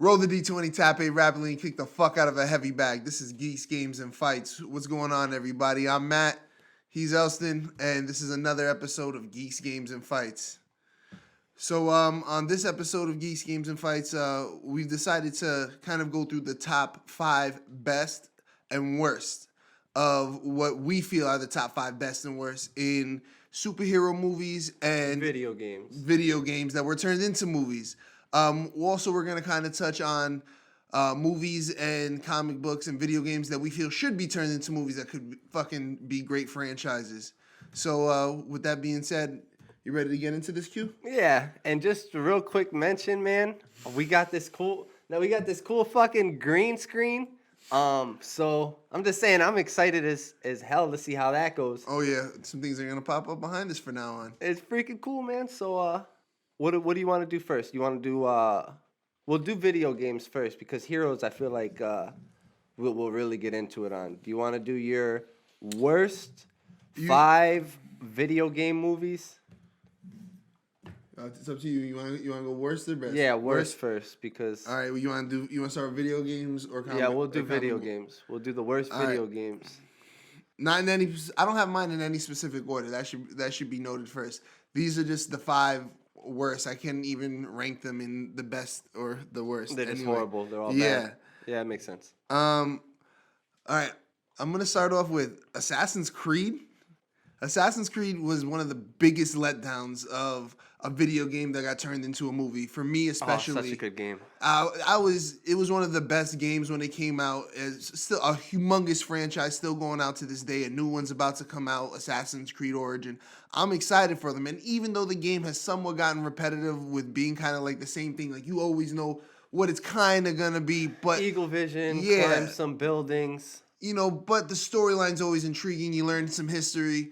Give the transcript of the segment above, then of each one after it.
Roll the D20, tap A rapidly, and kick the fuck out of a heavy bag. This is Geeks, Games, and Fights. What's going on, everybody? I'm Matt. He's Elston, and this is another episode of Geeks, Games, and Fights. So, on this episode of Geeks, Games, and Fights, we've decided to kind of go through the top 5 best and worst of what we feel are the top 5 best and worst in superhero movies and video games that were turned into movies. Also, we're going to kind of touch on movies and comic books and video games that we feel should be turned into movies that could fucking be great franchises. So, with that being said, you ready to get into this, Q? Yeah, and just a real quick mention, man. We got this cool fucking green screen. So I'm just saying, I'm excited as hell to see how that goes. Oh yeah, some things are gonna pop up behind us from now on. It's freaking cool, man. So what do you want to do first? You want to do we'll do video games first because heroes, I feel like we'll really get into it on. Do you want to do your worst 5 video game movies? It's up to you. You want to go worst or best? Yeah, worst first because. All right. Well, you want to start with video games or comic? Yeah, we'll do video games. We'll do the worst video games. Not in any. I don't have mine in any specific order. That should be noted first. These are just the 5 worst. I can't even rank them in the best or the worst. They're just horrible. They're all bad. Yeah, it makes sense. All right. I'm gonna start off with Assassin's Creed. Assassin's Creed was one of the biggest letdowns of a video game that got turned into a movie. For me, especially. Such a good game. It was one of the best games when it came out. It's still a humongous franchise, still going out to this day. A new one's about to come out, Assassin's Creed Origin. I'm excited for them. And even though the game has somewhat gotten repetitive with being kind of like the same thing, like you always know what it's kind of going to be. But Eagle Vision, climb some buildings. You know, but the storyline's always intriguing. You learn some history.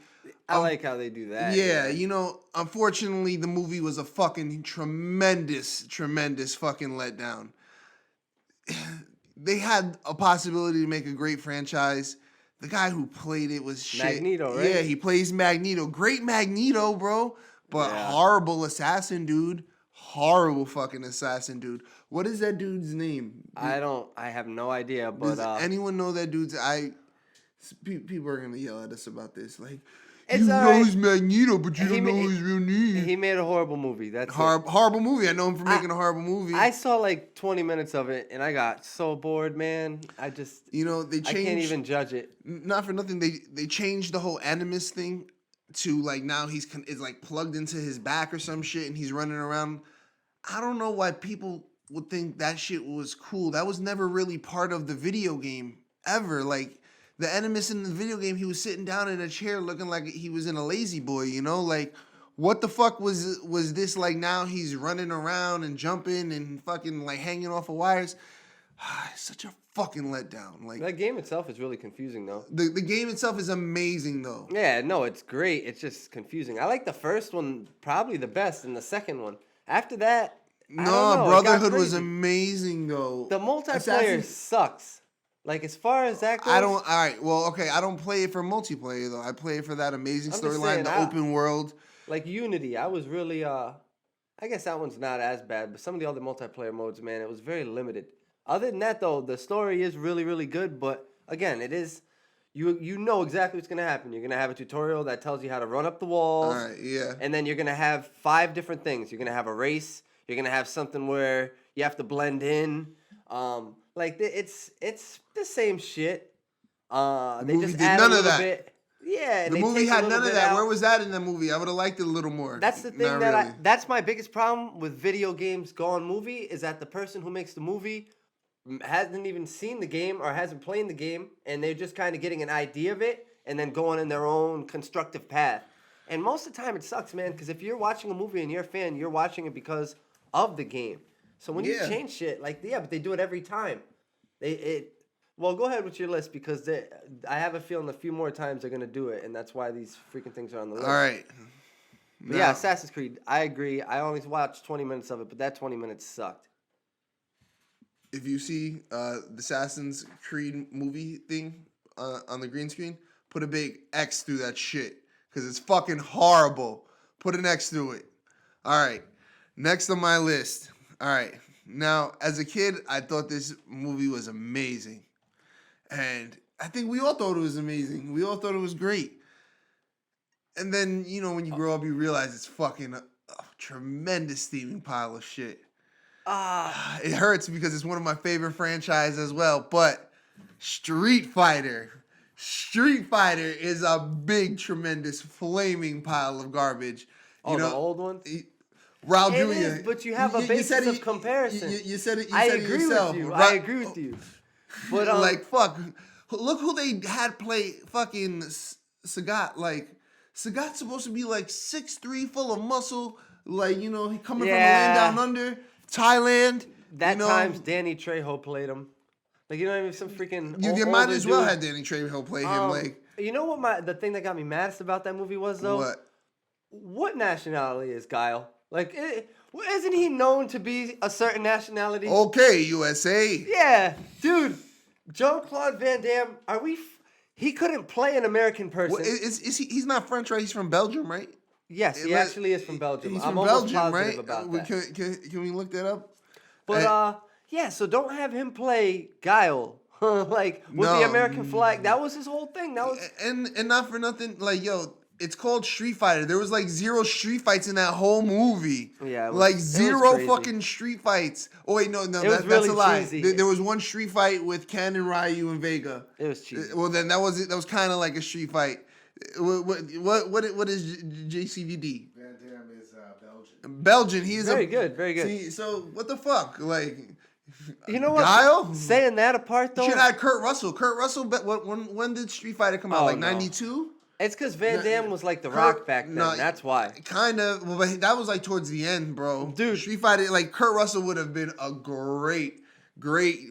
I like how they do that. Yeah, you know, unfortunately, the movie was a fucking tremendous fucking letdown. They had a possibility to make a great franchise. The guy who played it was shit. Magneto, right? Yeah, he plays Magneto. Great Magneto, bro. But horrible assassin, dude. Horrible fucking assassin, dude. What is that dude's name? I have no idea, but... Does anyone know that dude's... People are going to yell at us about this. Like... It's you know he's Magneto, but you don't know his real name. He made a horrible movie. That's horrible movie. I know him for making a horrible movie. I saw like 20 minutes of it, and I got so bored, man. I just... You know, they changed... I can't even judge it. Not for nothing. They changed the whole Animus thing to, like, now it's, like, plugged into his back or some shit, and he's running around. I don't know why people would think that shit was cool. That was never really part of the video game, ever. Like... The Animus in the video game, he was sitting down in a chair looking like he was in a lazy boy, you know? Like, what the fuck was this? Like, now he's running around and jumping and fucking, like, hanging off of wires. Such a fucking letdown. Like, that game itself is really confusing, though. The game itself is amazing, though. Yeah, no, it's great. It's just confusing. I like the first one probably the best and the second one. After that, no, Brotherhood was amazing, though. The multiplayer sucks. Like, as far as that goes... I don't play it for multiplayer, though. I play it for that amazing storyline, the open world. Like, Unity, I was really, I guess that one's not as bad, but some of the other multiplayer modes, man, it was very limited. Other than that, though, the story is really, really good, but, again, it is... You know exactly what's going to happen. You're going to have a tutorial that tells you how to run up the walls. All right, yeah. And then you're going to have 5 different things. You're going to have a race. You're going to have something where you have to blend in. Like, it's the same shit. They just add a little bit. Yeah, the movie had none of that. Where was that in the movie? I would have liked it a little more. That's the thing that's my biggest problem with video games going movie is that the person who makes the movie hasn't even seen the game or hasn't played the game, and they're just kind of getting an idea of it and then going in their own constructive path. And most of the time it sucks, man, because if you're watching a movie and you're a fan, you're watching it because of the game. So when you change shit, like, but they do it every time. Well, go ahead with your list because I have a feeling a few more times they're going to do it, and that's why these freaking things are on the list. All right. Yeah, Assassin's Creed, I agree. I only watched 20 minutes of it, but that 20 minutes sucked. If you see the Assassin's Creed movie thing on the green screen, put a big X through that shit because it's fucking horrible. Put an X through it. All right. Next on my list. All right. Now, as a kid, I thought this movie was amazing. And I think we all thought it was amazing. We all thought it was great. And then, when you grow up, you realize it's fucking a tremendous steaming pile of shit. It hurts because it's one of my favorite franchises as well. But Street Fighter is a big, tremendous, flaming pile of garbage. The old one? Raul It Julia. is, but you have a basis of comparison. You said it. I said it agree yourself. with you. I agree with you. But like fuck, look who they had play fucking Sagat. Like Sagat's supposed to be like 6'3", full of muscle. Like he coming from the land down under Thailand. That times Danny Trejo played him. Like even some freaking. You might as well have Danny Trejo play him. Like you know what the thing that got me maddest about that movie was though. What nationality is Guile? Like, isn't he known to be a certain nationality? Okay, USA. Yeah, dude. Jean-Claude Van Damme, he couldn't play an American person. Well, is he? He's not French, right? He's from Belgium, right? Yes, he actually is from Belgium. He's I'm from almost Belgium, positive right? about that. Can we look that up? But so don't have him play Guile. Like with the American flag. That was his whole thing. That was and not for nothing, like it's called Street Fighter. There was like 0 street fights in that whole movie. Yeah, like 0 crazy. fucking street fights. Oh wait, no, really that's a lie. cheesy. There was one street fight with Ken and Ryu and Vega. It was cheesy. Well, then that was kind of like a street fight. What is JCVD? Van Damme is Belgian. Belgian. He is very good. See, so what the fuck, like. You know what? Guile? Saying that apart though, You should have Kurt Russell. Kurt Russell. But when did Street Fighter come out? Like 92. It's because Van Damme was like the Rock back then. That's why. Kind of. Well, but that was like towards the end, bro. Dude. Street Fighter, like Kurt Russell would have been a great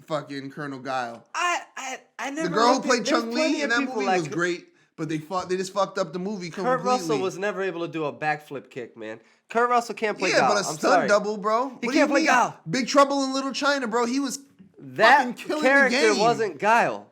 fucking Colonel Guile. I never. The girl who played there's Chung plenty Li of in that people movie like was great, but they just fucked up the movie completely. Kurt Russell was never able to do a backflip kick, man. Kurt Russell can't play Yeah, Guile. but a I'm stunt sorry. double, bro. He What do can't you play mean? Guile. Big Trouble in Little China, bro. He was fucking That killing character the game. wasn't Guile.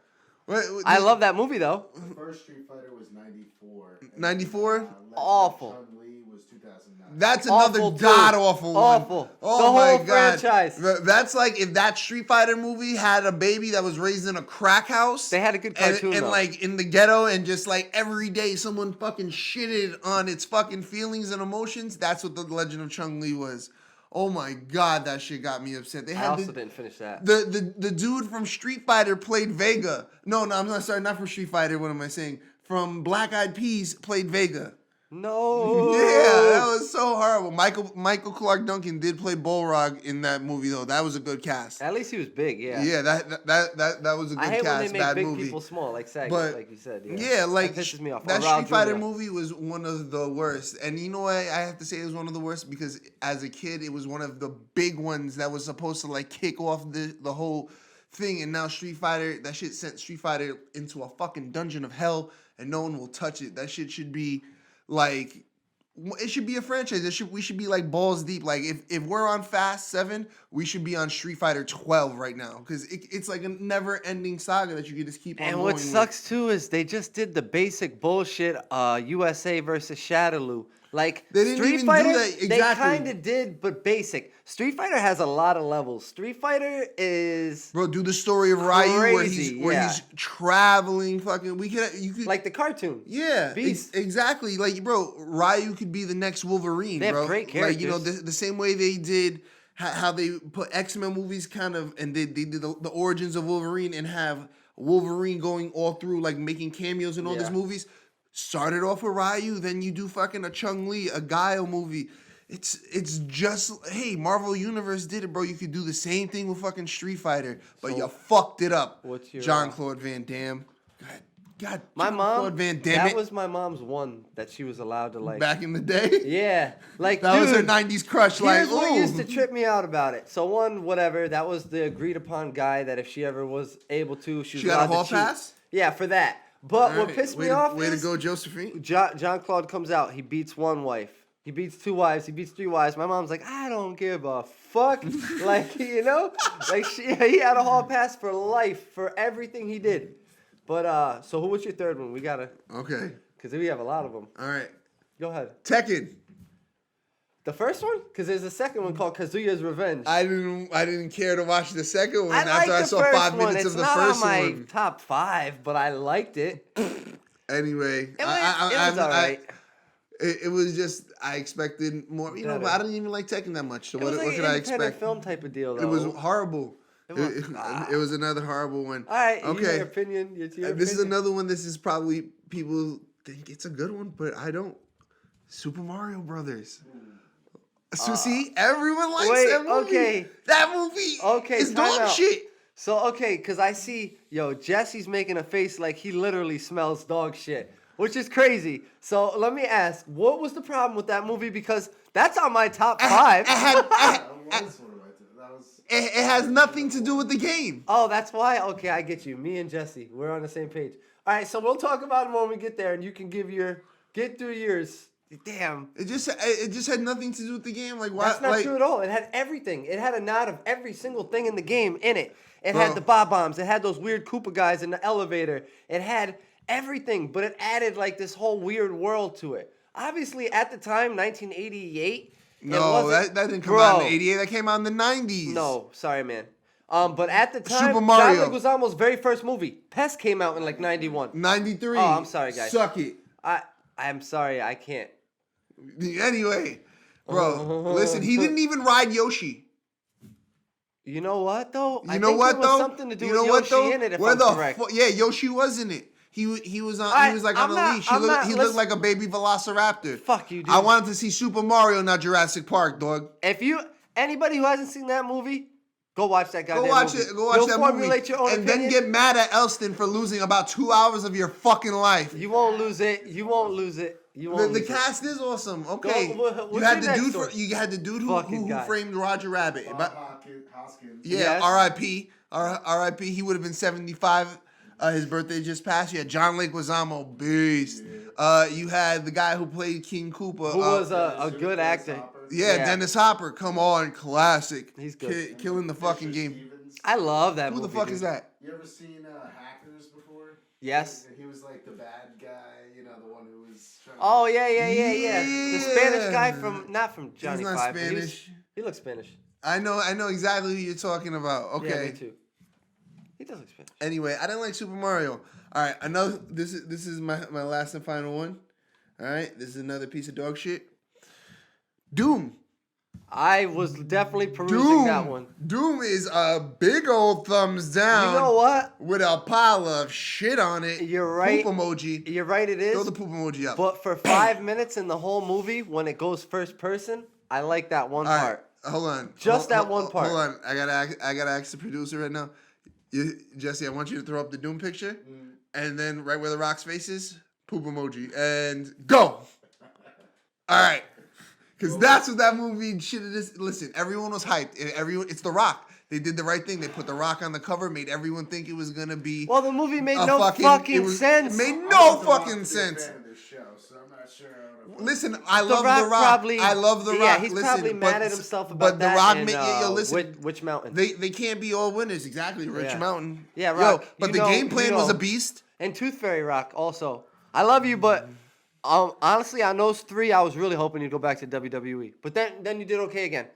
I love that movie though. The first Street Fighter was 94. 94? Awful. Chun-Li was 2009. That's another Awful, too. god-awful one. Awful. Oh The my whole God. franchise. That's like if that Street Fighter movie had a baby that was raised in a crack house. They had a good cartoon and though. like in the ghetto, and just like every day someone fucking shitted on its fucking feelings and emotions. That's what the Legend of Chung-Li was. Oh my God, that shit got me upset. They I had also didn't finish that. the dude from Street Fighter played Vega. No, I'm not sorry, not from Street Fighter. What am I saying? From Black Eyed Peas played Vega. No. Yeah, that was so horrible. Michael Clark Duncan did play Bullrog in that movie though. That was a good cast. At least he was big, yeah. Yeah, that was a good I hate cast. when they make Bad big movie. people small, like Sagat, But like you said. Yeah, like that pisses me off. that Or Raul Street Fighter Julia. movie was one of the worst. And you know what? I have to say it was one of the worst because as a kid, it was one of the big ones that was supposed to like kick off the whole thing. And now Street Fighter, that shit sent Street Fighter into a fucking dungeon of hell, and no one will touch it. That shit should be like. It should be a franchise. We should be like balls deep. Like if we're on Fast 7, we should be on Street Fighter 12 right now because it's like a never-ending saga that you can just keep on And going what with. sucks too is they just did the basic bullshit USA versus Shadaloo. Like They didn't Street even do Fighter, that, they exactly. kind of did, but basic. Street Fighter has a lot of levels. Street Fighter is Bro, do the story of Ryu Crazy, where yeah. he's traveling fucking. You could like the cartoon. yeah, Beast. exactly. Like bro, Ryu could be the next Wolverine. They have bro. great Like you know characters. the same way they did how they put X-Men movies kind of and they did the origins of Wolverine and have Wolverine going all through like making cameos in all these Yeah. movies. Started off with Ryu, then you do fucking a Chung-Li, a Guile movie. It's just hey, Marvel Universe did it, bro. You could do the same thing with fucking Street Fighter, but you fucked it up. What's your Jean-Claude Van Damme? God, My mom, Jean-Claude Van Damme. that was my mom's one that she was allowed to like. Back in the day. Yeah, like That was her dude, 90s crush. Like, Here's what ooh. used to trip me out about it. So one, whatever, that was the agreed upon guy that if she ever was able to, she was She got a allowed hall to cheat. pass? Yeah, for that. But what Alright, pissed way me to- off way is to go, Josephine. John Claude comes out. He beats one wife. He beats 2 wives. He beats 3 wives. My mom's like, I don't give a fuck. Like, you know, like he had a hall pass for life for everything he did. But so who was your third one? We gotta, Okay. because we have a lot of them. All right. Go ahead. Tekken. The first one? Because there's a second one called Kazuya's Revenge. I didn't care to watch the second one I after I liked the saw first 5 one. minutes It's of the not first on my one. top 5, but I liked it. Anyway, It was all right. It was just I expected more. You know, Better. but I didn't even like Tekken that much. So It was what like could an I independent expect? film type of deal, though. It was horrible. It It was another horrible one. All right, Okay. your opinion. It's your This is opinion. another one. This is probably people think it's a good one, but I don't. Super Mario Brothers. So see, everyone likes wait, that movie. okay. That movie Okay, is time dog out. shit. So, okay, because I see, Jesse's making a face like he literally smells dog shit, which is crazy. So, let me ask, what was the problem with that movie? Because that's on my top 5. It has nothing to do with the game. Oh, that's why? Okay, I get you. Me and Jesse, we're on the same page. All right, so we'll talk about it when we get there, and you can get through yours. Damn. It just had nothing to do with the game. Like why? That's not like, true at all. It had everything. It had a nod of every single thing in the game in it. It Bro. had the bob-bombs. It had those weird Koopa guys in the elevator. It had everything, but it added like this whole weird world to it. Obviously, at the time, 1988. No, that didn't come out in '88. That came out in the '90s. No, sorry, man. But at the time, Super Mario. John Leguizamo's very first movie, Pest, came out in like 91. '93. Oh, I'm sorry, guys. Suck it. I'm sorry, I can't. Anyway, bro, listen. He didn't even ride Yoshi. You know what though? You know what there was though? something to do You with know what Yoshi though? in it, if Where I'm the correct. yeah, Yoshi was in it. He was on. I- He was like I'm on a not- leash. I'm not- He let's- looked like a baby Velociraptor. Fuck you, dude. I wanted to see Super Mario, not Jurassic Park, dog. If anybody who hasn't seen that movie, go watch that goddamn Go watch movie. it. Go watch You'll that formulate movie, your own and opinion. then get mad at Elston for losing about 2 hours of your fucking life. You won't lose it. You won't lose it. You won't. The lose it. cast is awesome. Okay, what's you had your the next dude. one? You had the dude Fucking who guy. framed Roger Rabbit. Hoskins. Yeah, Yes. R.I.P. R.I.P. He would have been 75. His birthday just passed. You had John Leguizamo, beast. You had the guy who played King Koopa. Who was a good actor. Yeah, Dennis Hopper. Come on, classic. He's good. Killing the fucking game. I love that Who movie. the fuck dude. is that? You ever seen Hackers before? Yes. He was like the bad guy, the one who was trying Oh yeah. The Spanish guy not from Johnny not Five. but Spanish. He looks Spanish. I know exactly who you're talking about. Okay. Yeah, me too. He does look Spanish. Anyway, I didn't like Super Mario. All right, another. This is my last and final one. All right, this is another piece of dog shit. Doom. I was definitely perusing that one. Doom is a big old thumbs down. You know what? With a pile of shit on it. You're right. Poop emoji. You're right. It is. Throw the poop emoji up. But for 5 minutes in the whole movie, when it goes first person, I like that one All right, part. hold on. Just that one part. Hold on. I gotta ask the producer right now. Jesse, I want you to throw up the Doom picture, and then right where the Rock's face is, poop emoji, and go. All right. Because that's what that movie shit is. Listen, everyone was hyped. It's The Rock. They did the right thing. They put The Rock on the cover, made everyone think it was gonna be. Well, the movie made a no fucking sense. It made no fucking sense. fan of this show, so I'm not sure. Listen, I The love Rock The Rock. probably- I love The Rock. Yeah, he's Listen, probably mad but- at himself about but that. The Rock, and, listen. Which mountain? They can't be all winners. Exactly, Rich Yeah. Mountain. Yeah, Rock, but you the know- game plan you was a know. beast. And Tooth Fairy Rock also. I love you, but honestly, on those 3, I was really hoping you'd go back to WWE. But then you did okay again.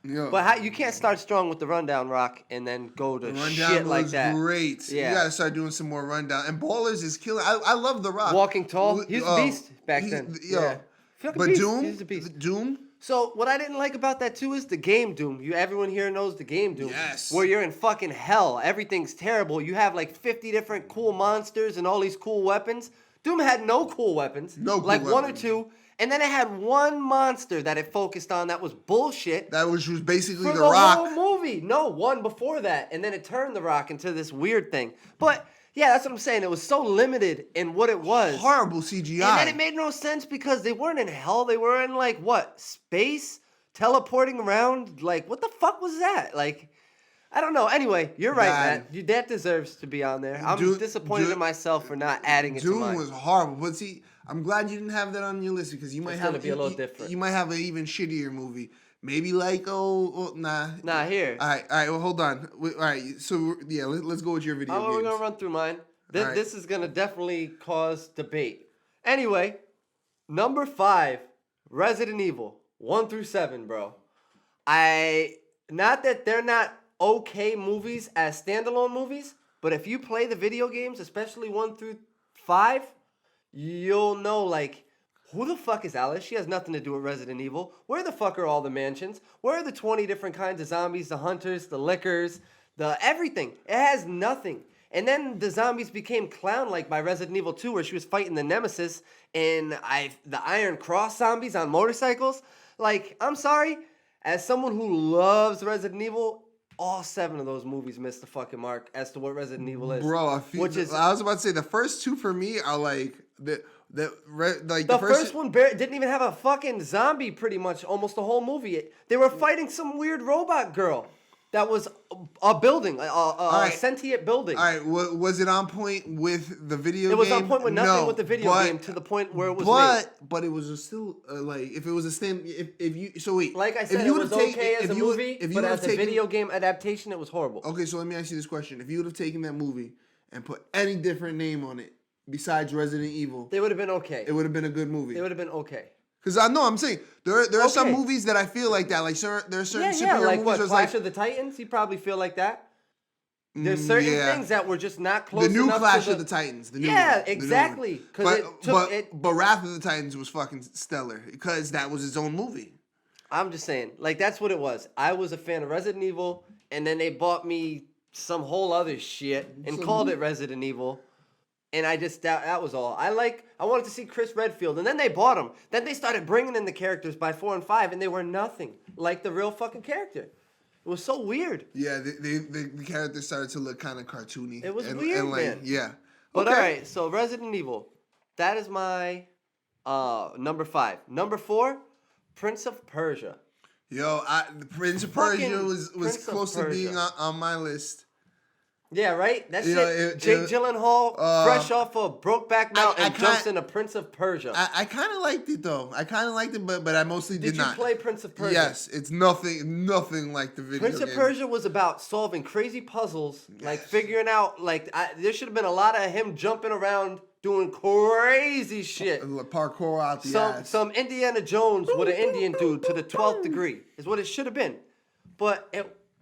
Yeah. But you can't start strong with the Rundown Rock and then go to Rundown shit like was that. great. Yeah. You gotta start doing some more Rundown. And Ballers is killing. I love The Rock. Walking Tall, he was a beast back then. Yo. Yeah. Fucking But beast. Doom, He's a beast. Doom. So what I didn't like about that too is the game Doom. Everyone here knows the game Doom. Yes. Where you're in fucking hell. Everything's terrible. You have like 50 different cool monsters and all these cool weapons. Doom had no cool weapons. No cool like one or weapons. two. And then it had one monster that it focused on that was bullshit. That was basically For The the Rock. whole movie. No, one before that. And then it turned The Rock into this weird thing. But yeah, that's what I'm saying. It was so limited in what it was. Horrible CGI. And then it made no sense because they weren't in hell. They were in like what? Space? Teleporting around? Like what the fuck was that? Like I don't know. Anyway, you're right, Bad. Matt. That deserves to be on there. I'm disappointed in myself for not adding it to Doom mine. was horrible. But see, I'm glad you didn't have that on your list because you might It's have gonna be a little different. You might have an even shittier movie. Maybe like nah. Nah, here. All right. Well, hold on. All right. So yeah, let's go with your video We're games. gonna run through mine. All right. This is gonna definitely cause debate. Anyway, number 5, Resident Evil. 1 through 7, bro. Not that they're not okay movies as standalone movies, but if you play the video games, especially 1 through 5, you'll know, like, who the fuck is Alice? She has nothing to do with Resident Evil. Where the fuck are all the mansions? Where are the 20 different kinds of zombies, the hunters, the lickers, the everything? It has nothing. And then the zombies became clown-like by Resident Evil 2, where she was fighting the Nemesis and the Iron Cross zombies on motorcycles. Like, I'm sorry, as someone who loves Resident Evil, all 7 of those movies missed the fucking mark as to what Resident Evil is. Bro, I was about to say the first 2 for me are like the first one didn't even have a fucking zombie pretty much almost the whole movie. They were fighting some weird robot girl that was a building, a sentient building. All right, was it on point with the video game? It was on point with nothing with the video game to the point where it was made. But it was still like if it was a stand if you so wait. Like I said, it was okay as a movie, but as a video game adaptation, it was horrible. Okay, so let me ask you this question: if you would have taken that movie and put any different name on it besides Resident Evil, they would have been okay. It would have been a good movie. It would have been okay. Because I know I'm saying there are some movies that I feel like that. Like there are certain superhero like movies. What, Clash of the Titans? You probably feel like that. There's certain things that were just not close enough. The new Clash of the Titans. The new one, exactly. But Wrath of the Titans was fucking stellar because that was its own movie. I'm just saying, like that's what it was. I was a fan of Resident Evil, and then they bought me some whole other shit and called it Resident Evil. And I just, that was all. I wanted to see Chris Redfield. And then they bought him. Then they started bringing in the characters by 4 and 5. And they were nothing like the real fucking character. It was so weird. Yeah, the characters started to look kind of cartoony. It was weird, man. Yeah. But all right, so Resident Evil. That is my number 5. Number 4, Prince of Persia. Yo, Prince of Persia was close to being on my list. Yeah, right? That shit, Jake Gyllenhaal, fresh off of Brokeback Mountain, jumps into Prince of Persia. I kind of liked it, though. I kind of liked it, but I mostly did not. Did you play Prince of Persia? Yes, it's nothing like the video Prince game. of Persia was about solving crazy puzzles, like figuring out, there should have been a lot of him jumping around, doing crazy shit. Parkour out the ass. Some Indiana Jones with an Indian dude to the 12th degree is what it should have been. But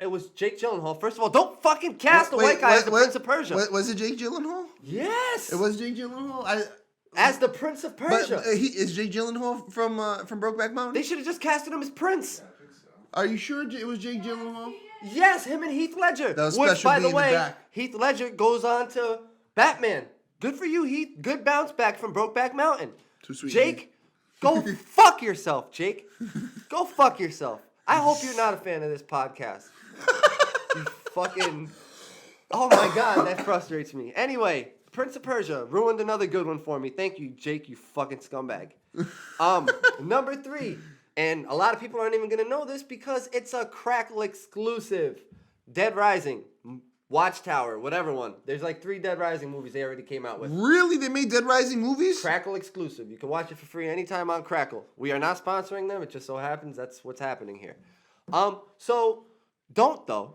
it was Jake Gyllenhaal. First of all, don't fucking cast the white guy as the Prince of Persia. Was it Jake Gyllenhaal? Yes. It was Jake Gyllenhaal? As the Prince of Persia. But is Jake Gyllenhaal from Brokeback Mountain? They should have just casted him as Prince. I think so. Are you sure it was Jake Gyllenhaal? Yes, him and Heath Ledger. That was Which, special by the being in the way, back. Heath Ledger goes on to Batman. Good for you, Heath. Good bounce back from Brokeback Mountain. Too sweet. Jake, go fuck yourself, Jake. Go fuck yourself. I hope you're not a fan of this podcast. You fucking... Oh my God, that frustrates me. Anyway, Prince of Persia ruined another good one for me. Thank you, Jake, you fucking scumbag. Number 3, and a lot of people aren't even going to know this because it's a Crackle exclusive. Dead Rising, Watchtower, whatever one. There's like 3 Dead Rising movies they already came out with. Really? They made Dead Rising movies? Crackle exclusive. You can watch it for free anytime on Crackle. We are not sponsoring them. It just so happens that's what's happening here. So... Don't do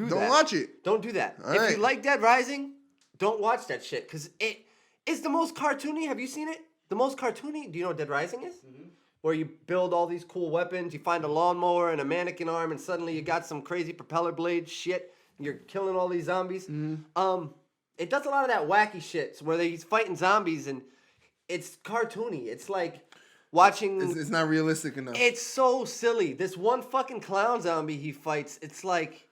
that. Don't watch it. Don't do that. All if right. you like Dead Rising, don't watch that shit because it is the most cartoony. Have you seen it? The most cartoony. Do you know what Dead Rising is? Mm-hmm. Where you build all these cool weapons, you find a lawnmower and a mannequin arm, and suddenly you got some crazy propeller blade shit. And you're killing all these zombies. Mm-hmm. It does a lot of that wacky shit where he's fighting zombies and it's cartoony. It's like watching... It's not realistic enough. It's so silly. This one fucking clown zombie he fights, it's like...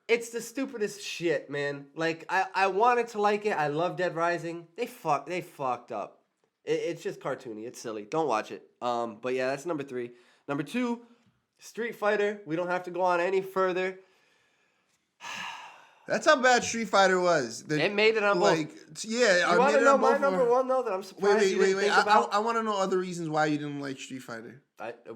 It's the stupidest shit, man. Like, I wanted to like it. I love Dead Rising. They fucked up. It's just cartoony. It's silly. Don't watch it. But yeah, that's number 3. Number 2, Street Fighter. We don't have to go on any further. That's how bad Street Fighter was. It made it on both. Yeah, you want to know my number 1 though? That I'm surprised you didn't think about. I want to know other reasons why you didn't like Street Fighter.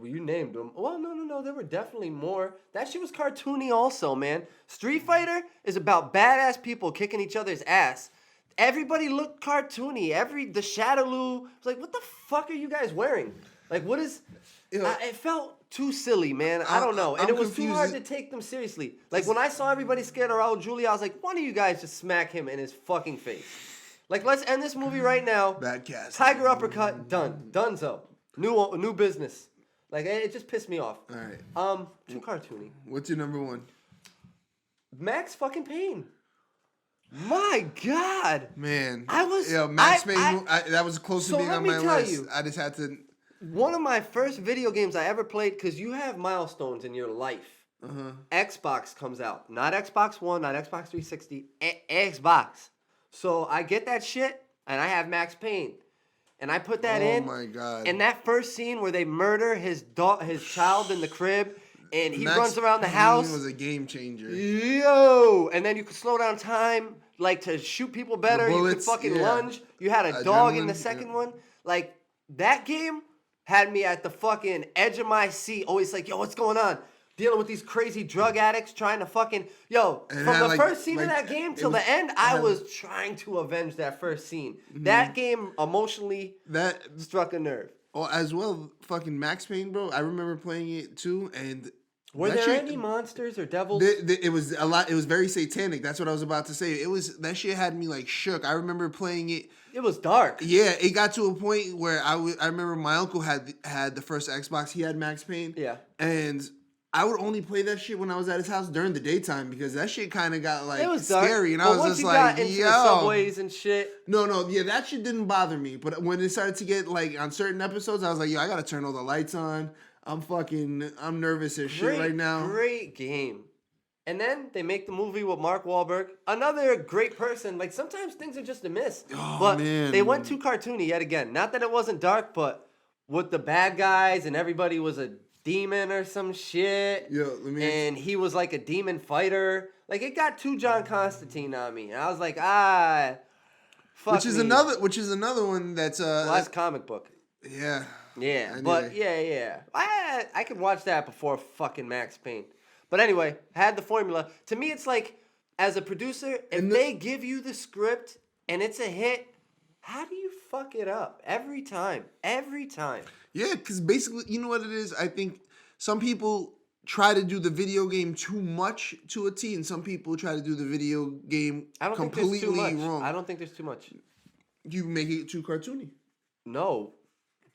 You named them. Well, no. There were definitely more. That shit was cartoony also, man. Street Fighter is about badass people kicking each other's ass. Everybody looked cartoony. The Shadowloo was like, what the fuck are you guys wearing? Like, what is... it felt too silly, man. I don't know. And it was too hard to take them seriously. Like, when I saw everybody scared of Raul Julia, I was like, why don't you guys just smack him in his fucking face? Like, let's end this movie right now. Bad cast. Tiger uppercut, done. Dunzo. New business. Like it just pissed me off. All right. Too cartoony. What's your number one? Max fucking Payne. My God. Man, Max Payne. That was close So to being let on me my tell list. you. I just had to. One of my first video games I ever played, because you have milestones in your life. Xbox comes out. Not Xbox One, not Xbox 360, Xbox. So I get that shit, and I have Max Payne. And I put that in. Oh my God. And that first scene where they murder his child in the crib, and he Max runs around the Payne house. was a game changer. Yo! And then you could slow down time, like to shoot people better. bullets, you could fucking yeah. lunge. You had a dog in the Adrenaline, second yeah. one. Like, that game had me at the fucking edge of my seat. Always like, yo, what's going on? Dealing with these crazy drug addicts trying to fucking... Yo, And from had, the like- first scene of like, that game it till was- the end, it I had- was trying to avenge that first scene. That game emotionally That struck a nerve. as well, fucking Max Payne, bro. I remember playing it too, and Were that there shit- any monsters or devils? It was a lot. It was very satanic. That's what I was about to say. It was that shit had me like shook. I remember playing it. It was dark. Yeah, it got to a point where I remember my uncle had the first Xbox. He had Max Payne. Yeah. And I would only play that shit when I was at his house during the daytime because that shit kind of got like It was dark, scary, and but I was once just you like, got into yo. the subways and shit. No, yeah, that shit didn't bother me. But when it started to get like on certain episodes, I was like, yo, I gotta turn all the lights on. I'm nervous as shit right now. Great game. And then they make the movie with Mark Wahlberg. Another great person. Like, sometimes things are just a miss. Oh, but man. they went too cartoony yet again. Not that it wasn't dark, but with the bad guys and everybody was a demon or some shit. Yo, let me. And he was like a demon fighter. Like, it got too John Constantine on me. And I was like, fuck which is me. another one that's Well, that's comic book. yeah. Yeah, Anyway. but yeah. I could watch that before fucking Max Payne. But anyway, had the formula. To me, it's like, as a producer, if they give you the script and it's a hit, how do you fuck it up? Every time. Yeah, because basically, you know what it is? I think some people try to do the video game too much to a T, and some people try to do the video game I don't completely think there's too much. wrong. I don't think there's too much. You make it too cartoony. No,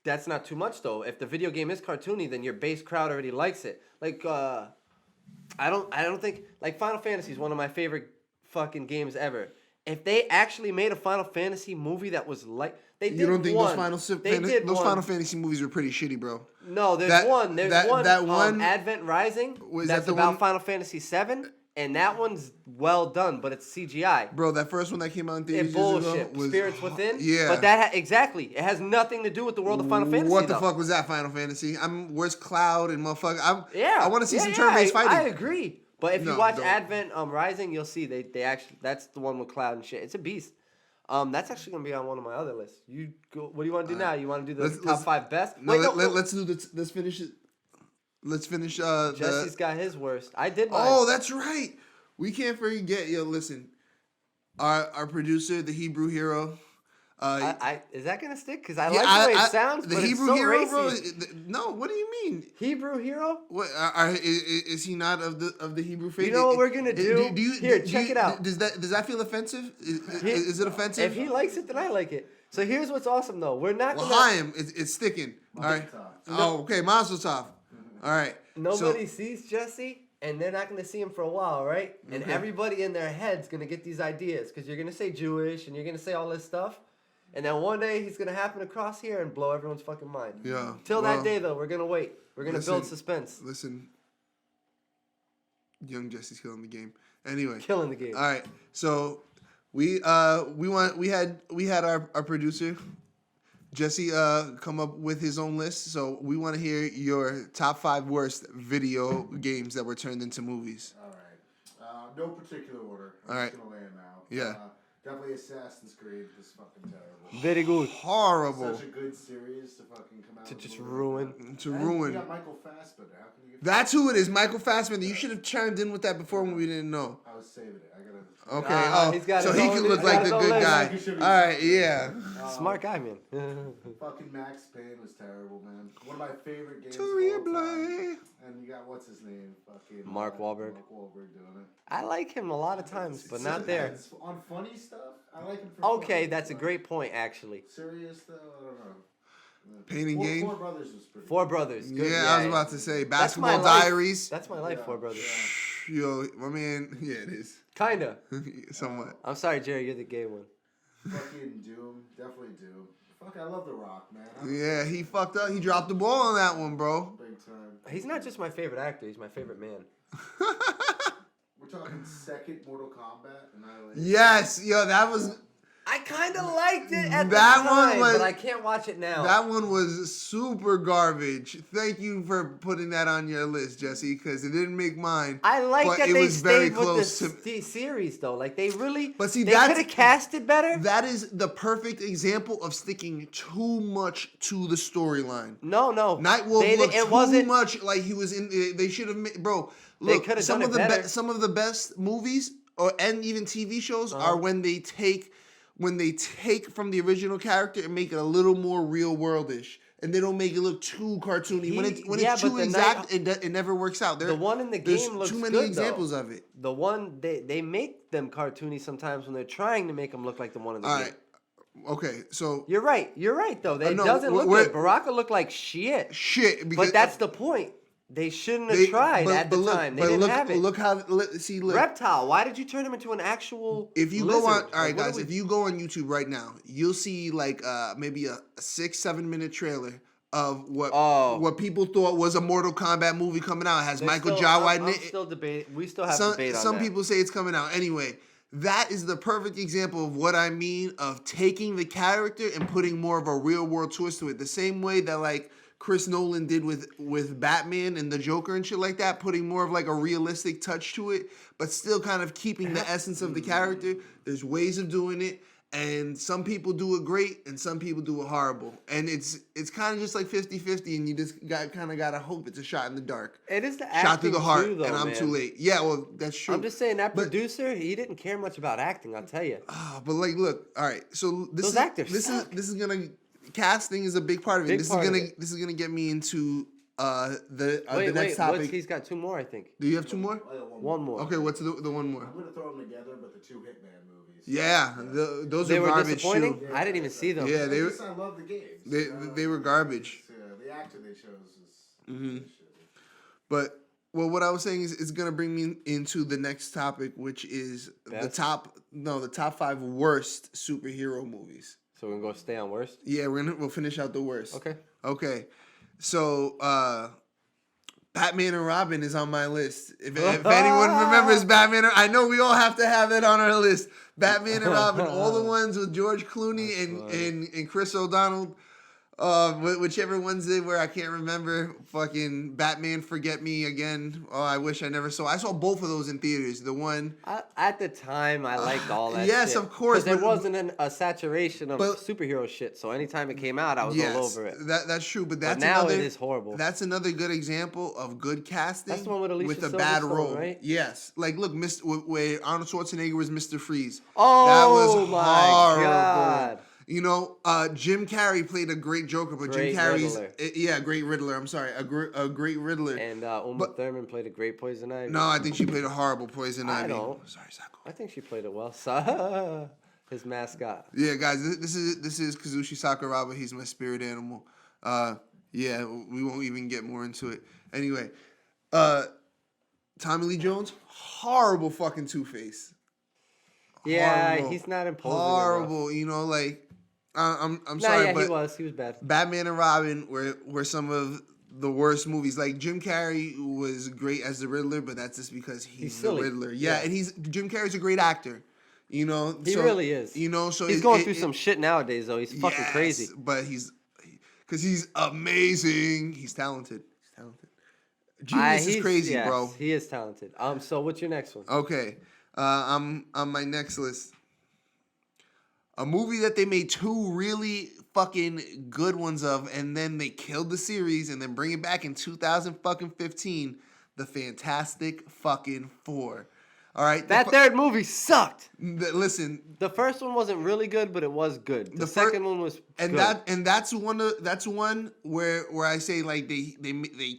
that's not too much, though. If the video game is cartoony, then your base crowd already likes it. Like, I don't think, like, Final Fantasy is one of my favorite fucking games ever. If they actually made a Final Fantasy movie that was like, they did You don't think one. those They did one. Final Fantasy movies were pretty shitty, bro? No, there's That- one. There's that- one. that one- Advent Rising. Was That's that the about one- Final Fantasy VII, and that one's well done, but it's CGI. Bro, that first one that came out in theaters It's years bullshit. ago was Spirits Within. Yeah, But that exactly. It has nothing to do with the world of Final Fantasy. What the though. fuck was that Final Fantasy? Where's Cloud and motherfucker? Yeah. I want to see Yeah, some yeah, turn-based I fighting. agree. But if No, you watch don't. Advent Rising, you'll see they actually, that's the one with Cloud and shit. It's a beast. That's actually gonna be on one of my other lists. You go. What do you want to do now? You want to do the let's- top let's- 5 best? No, Wait, let's do this. Let's finish it. Let's finish. Jesse's got his worst. I did mine. Oh, that's right. We can't forget. Yo, listen. Our producer, the Hebrew hero. Is that gonna stick? Because I yeah, like the way it sounds, the but Hebrew it's so hero, racy. bro. No, what do you mean? Hebrew hero? What is he not of the Hebrew faith? You know what we're gonna do? Here, check it out. Does that feel offensive? Is it offensive? If he likes it, then I like it. So here's what's awesome though. We're not Well, gonna. Chaim, it's sticking. All right. No. Oh, okay. Mazel tov. All right. Nobody sees Jesse, and they're not gonna see him for a while, right? And Okay. everybody in their head's gonna get these ideas because you're gonna say Jewish and you're gonna say all this stuff, and then one day he's gonna happen across here and blow everyone's fucking mind. Yeah. Till well, that day though, we're gonna wait. We're gonna build listen. suspense. Listen. Young Jesse's killing the game. Anyway. Killing the game. All right. So we had our producer Jesse come up with his own list. So we want to hear your top 5 worst video games that were turned into movies. All right. No particular order. I'm All right. just gonna lay them out. Yeah. Definitely Assassin's Creed was fucking terrible. Very good. Horrible. Such a good series to fucking come out. To with just a movie. ruin. To And ruin. You got Michael Fassbender. How can you get? That's who it is, Michael Fassbender. You should have chimed in with that before when we didn't know. I was saving it. I gotta. Okay. He's got so his he own- could look he's like got the his own good list. guy. He should be All right. Yeah. Smart guy, man. Fucking Max Payne was terrible, man. One of my favorite games. Terrible. Of all time. And you got what's his name? Fucking Mark Wahlberg. Mark Wahlberg doing it. I like him a lot of times, but It not there. depends. On funny stuff, I like him for Okay, funny, that's a but great point, actually. Serious though, I don't know. Pain and Gain. Four Brothers was pretty. Four Brothers. Good. Yeah, I was about to say That's my Basketball life. Diaries. That's my life, Yeah. Four Brothers. Yeah. Yo, my man. Yeah, it is. Kinda. Somewhat. I'm sorry, Jerry. You're the gay one. Fucking Doom, definitely Doom. Fuck, I love The Rock, man. Yeah, he fucked up. He dropped the ball on that one, bro. Big time. He's not just my favorite actor. He's my favorite man. We're talking second Mortal Kombat, and I like. Yes, yo, that was I kind of liked it at That the one time, was- but I can't watch it now. that one was super garbage. Thank you for putting that on your list, Jesse, because it didn't make mine. I like but that it they was very stayed with close the series though. Like they really, But see, they that's- could have cast it better. That is the perfect example of sticking too much to the storyline. No, Nightwolf They- looked it too wasn't- much like he was in. They should have made, bro. They Look, coulda some done of it the better. some of the best movies and even TV shows are when they take from the original character and make it a little more real worldish, and they don't make it look too cartoony. When Yeah, it's but too the exact, it never works out. The one in the There's game looks too many good, examples though. of it. The one they make them cartoony sometimes when they're trying to make them look like the one in the All game. right, okay, so You're right though. It no, doesn't look we're- good. Baraka looked like shit. shit. Because But that's the point. They shouldn't have tried at the time. They didn't have it. Look how see look. Reptile. Why did you turn him into an actual? If you lizard? go on, all Like, right, what are guys. we- If you go on YouTube right now, you'll see like maybe a 6-7 minute trailer of what people thought was a Mortal Kombat movie coming out. It has They're Michael still- Jawa I'm in it. still debating. We still have Some debate on some that. people say it's coming out anyway. That is the perfect example of what I mean of taking the character and putting more of a real world twist to it. The same way that like Chris Nolan did with Batman and the Joker and shit like that, putting more of like a realistic touch to it, but still kind of keeping the essence of the character. There's ways of doing it, and some people do it great and some people do it horrible. And it's kind of just like 50-50, and you just gotta hope it's a shot in the dark. It is the Shot through acting the heart, too, though, and I'm man. too late. Yeah, well, that's true. I'm just saying that But- producer, he didn't care much about acting. I'll tell you. But like, look, all right. So Those actors this suck. is gonna casting is a big part of it. Big part of it. This is gonna get me into the Wait, next topic. he's got two more, I think. Do you have two more? I got One more. Okay, what's the one more? I'm gonna throw them together, but the two Hitman movies. Yeah, those They are were garbage disappointing. too. I didn't even see them. Yeah, they were. I love the games. They were garbage. The actor they chose is. Mm-hmm. But well, what I was saying is it's gonna bring me into the next topic, which is the Best? top 5 worst superhero movies. So we're gonna go stay on worst. Yeah, we'll finish out the worst. Okay. Okay. So Batman and Robin is on my list. If anyone remembers Batman, I know we all have to have that on our list. Batman and Robin, all the ones with George Clooney and Chris O'Donnell. Whichever ones they were, I can't remember. Fucking Batman Forget Me Again. Oh, I wish I never saw. I saw both of those in theaters. The one. At the time, I liked all that. Yes, shit. of course, Because there but- wasn't a saturation of but- superhero shit. So anytime it came out, I was Yes, all over it. that's true. But that's now another, it is horrible. That's another good example of good casting. That's the one with Alicia a bad Silverstone, role, right? Yes, like look, where Arnold Schwarzenegger was Mr. Freeze. Oh that was my horrible. God. You know, Jim Carrey played a great Joker, but Great Jim Carrey's Riddler. great Riddler. I'm sorry, a great Riddler. And Uma Thurman played a great Poison Ivy. No, I think she played a horrible Poison Ivy. don't. Sorry, Sacco. I think she played it well. So, his mascot. Yeah, guys, this is Kazushi Sakuraba. He's my spirit animal. Yeah, we won't even get more into it. Anyway, Tommy Lee Jones, horrible fucking Two-Face. Yeah, Horrible. he's not imposing. Horrible. You know, like I'm sorry, yeah, but he was bad. Batman and Robin were some of the worst movies. Like Jim Carrey was great as the Riddler, but that's just because he's the silly. Riddler. Yeah, and Jim Carrey's a great actor. You know, He really is. You know, so He's going through some shit nowadays, though. He's fucking crazy. But because he's amazing. He's talented. Genius is crazy, yes, bro. He is talented. So what's your next one? Okay, I'm on my next list. A movie that they made 2 really fucking good ones of, and then they killed the series, and then bring it back in 2015. The Fantastic fucking Four. All right, That third movie sucked. listen. The first one wasn't really good, but it was good. The second one was And good. that's one where I say like they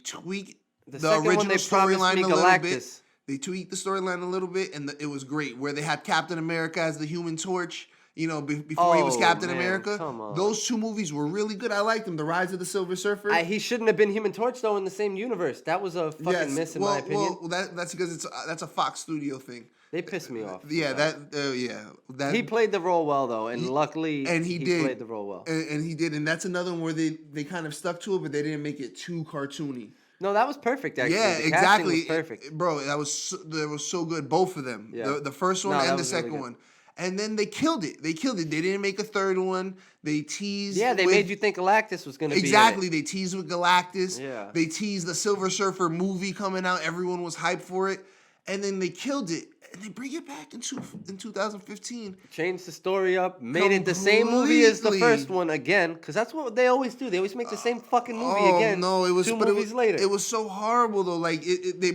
tweak the second one, original they promised storyline me a little bit. Galactus. They tweaked the storyline a little bit, and it was great. Where they had Captain America as the Human Torch, You know, before he was Oh, Captain man, America. come on. Those 2 movies were really good. I liked them. The Rise of the Silver Surfer. He shouldn't have been Human Torch though in the same universe. That was a fucking miss in my opinion. Well, that's because that's a Fox Studio thing. They pissed me off. Yeah, that He played the role well though, and luckily he did played the role well. and he did, and that's another one where they kind of stuck to it, but they didn't make it too cartoony. No, that was perfect. Actually, Yeah, the exactly. casting was perfect. Bro, that was so good, both of them. Yeah. The first one No, that and the was really second good. one. And then they killed it. They didn't make a third one. They teased. Yeah, they made you think Galactus was gonna exactly. be They teased with Galactus. Yeah. They teased the Silver Surfer movie coming out. Everyone was hyped for it, and then they killed it. And they bring it back in 2015. Changed the story up, made it the same movie as the Completely. first one again, because that's what they always do. They always make the same fucking movie Oh again. no, it was 2 but movies later. It was so horrible though. Like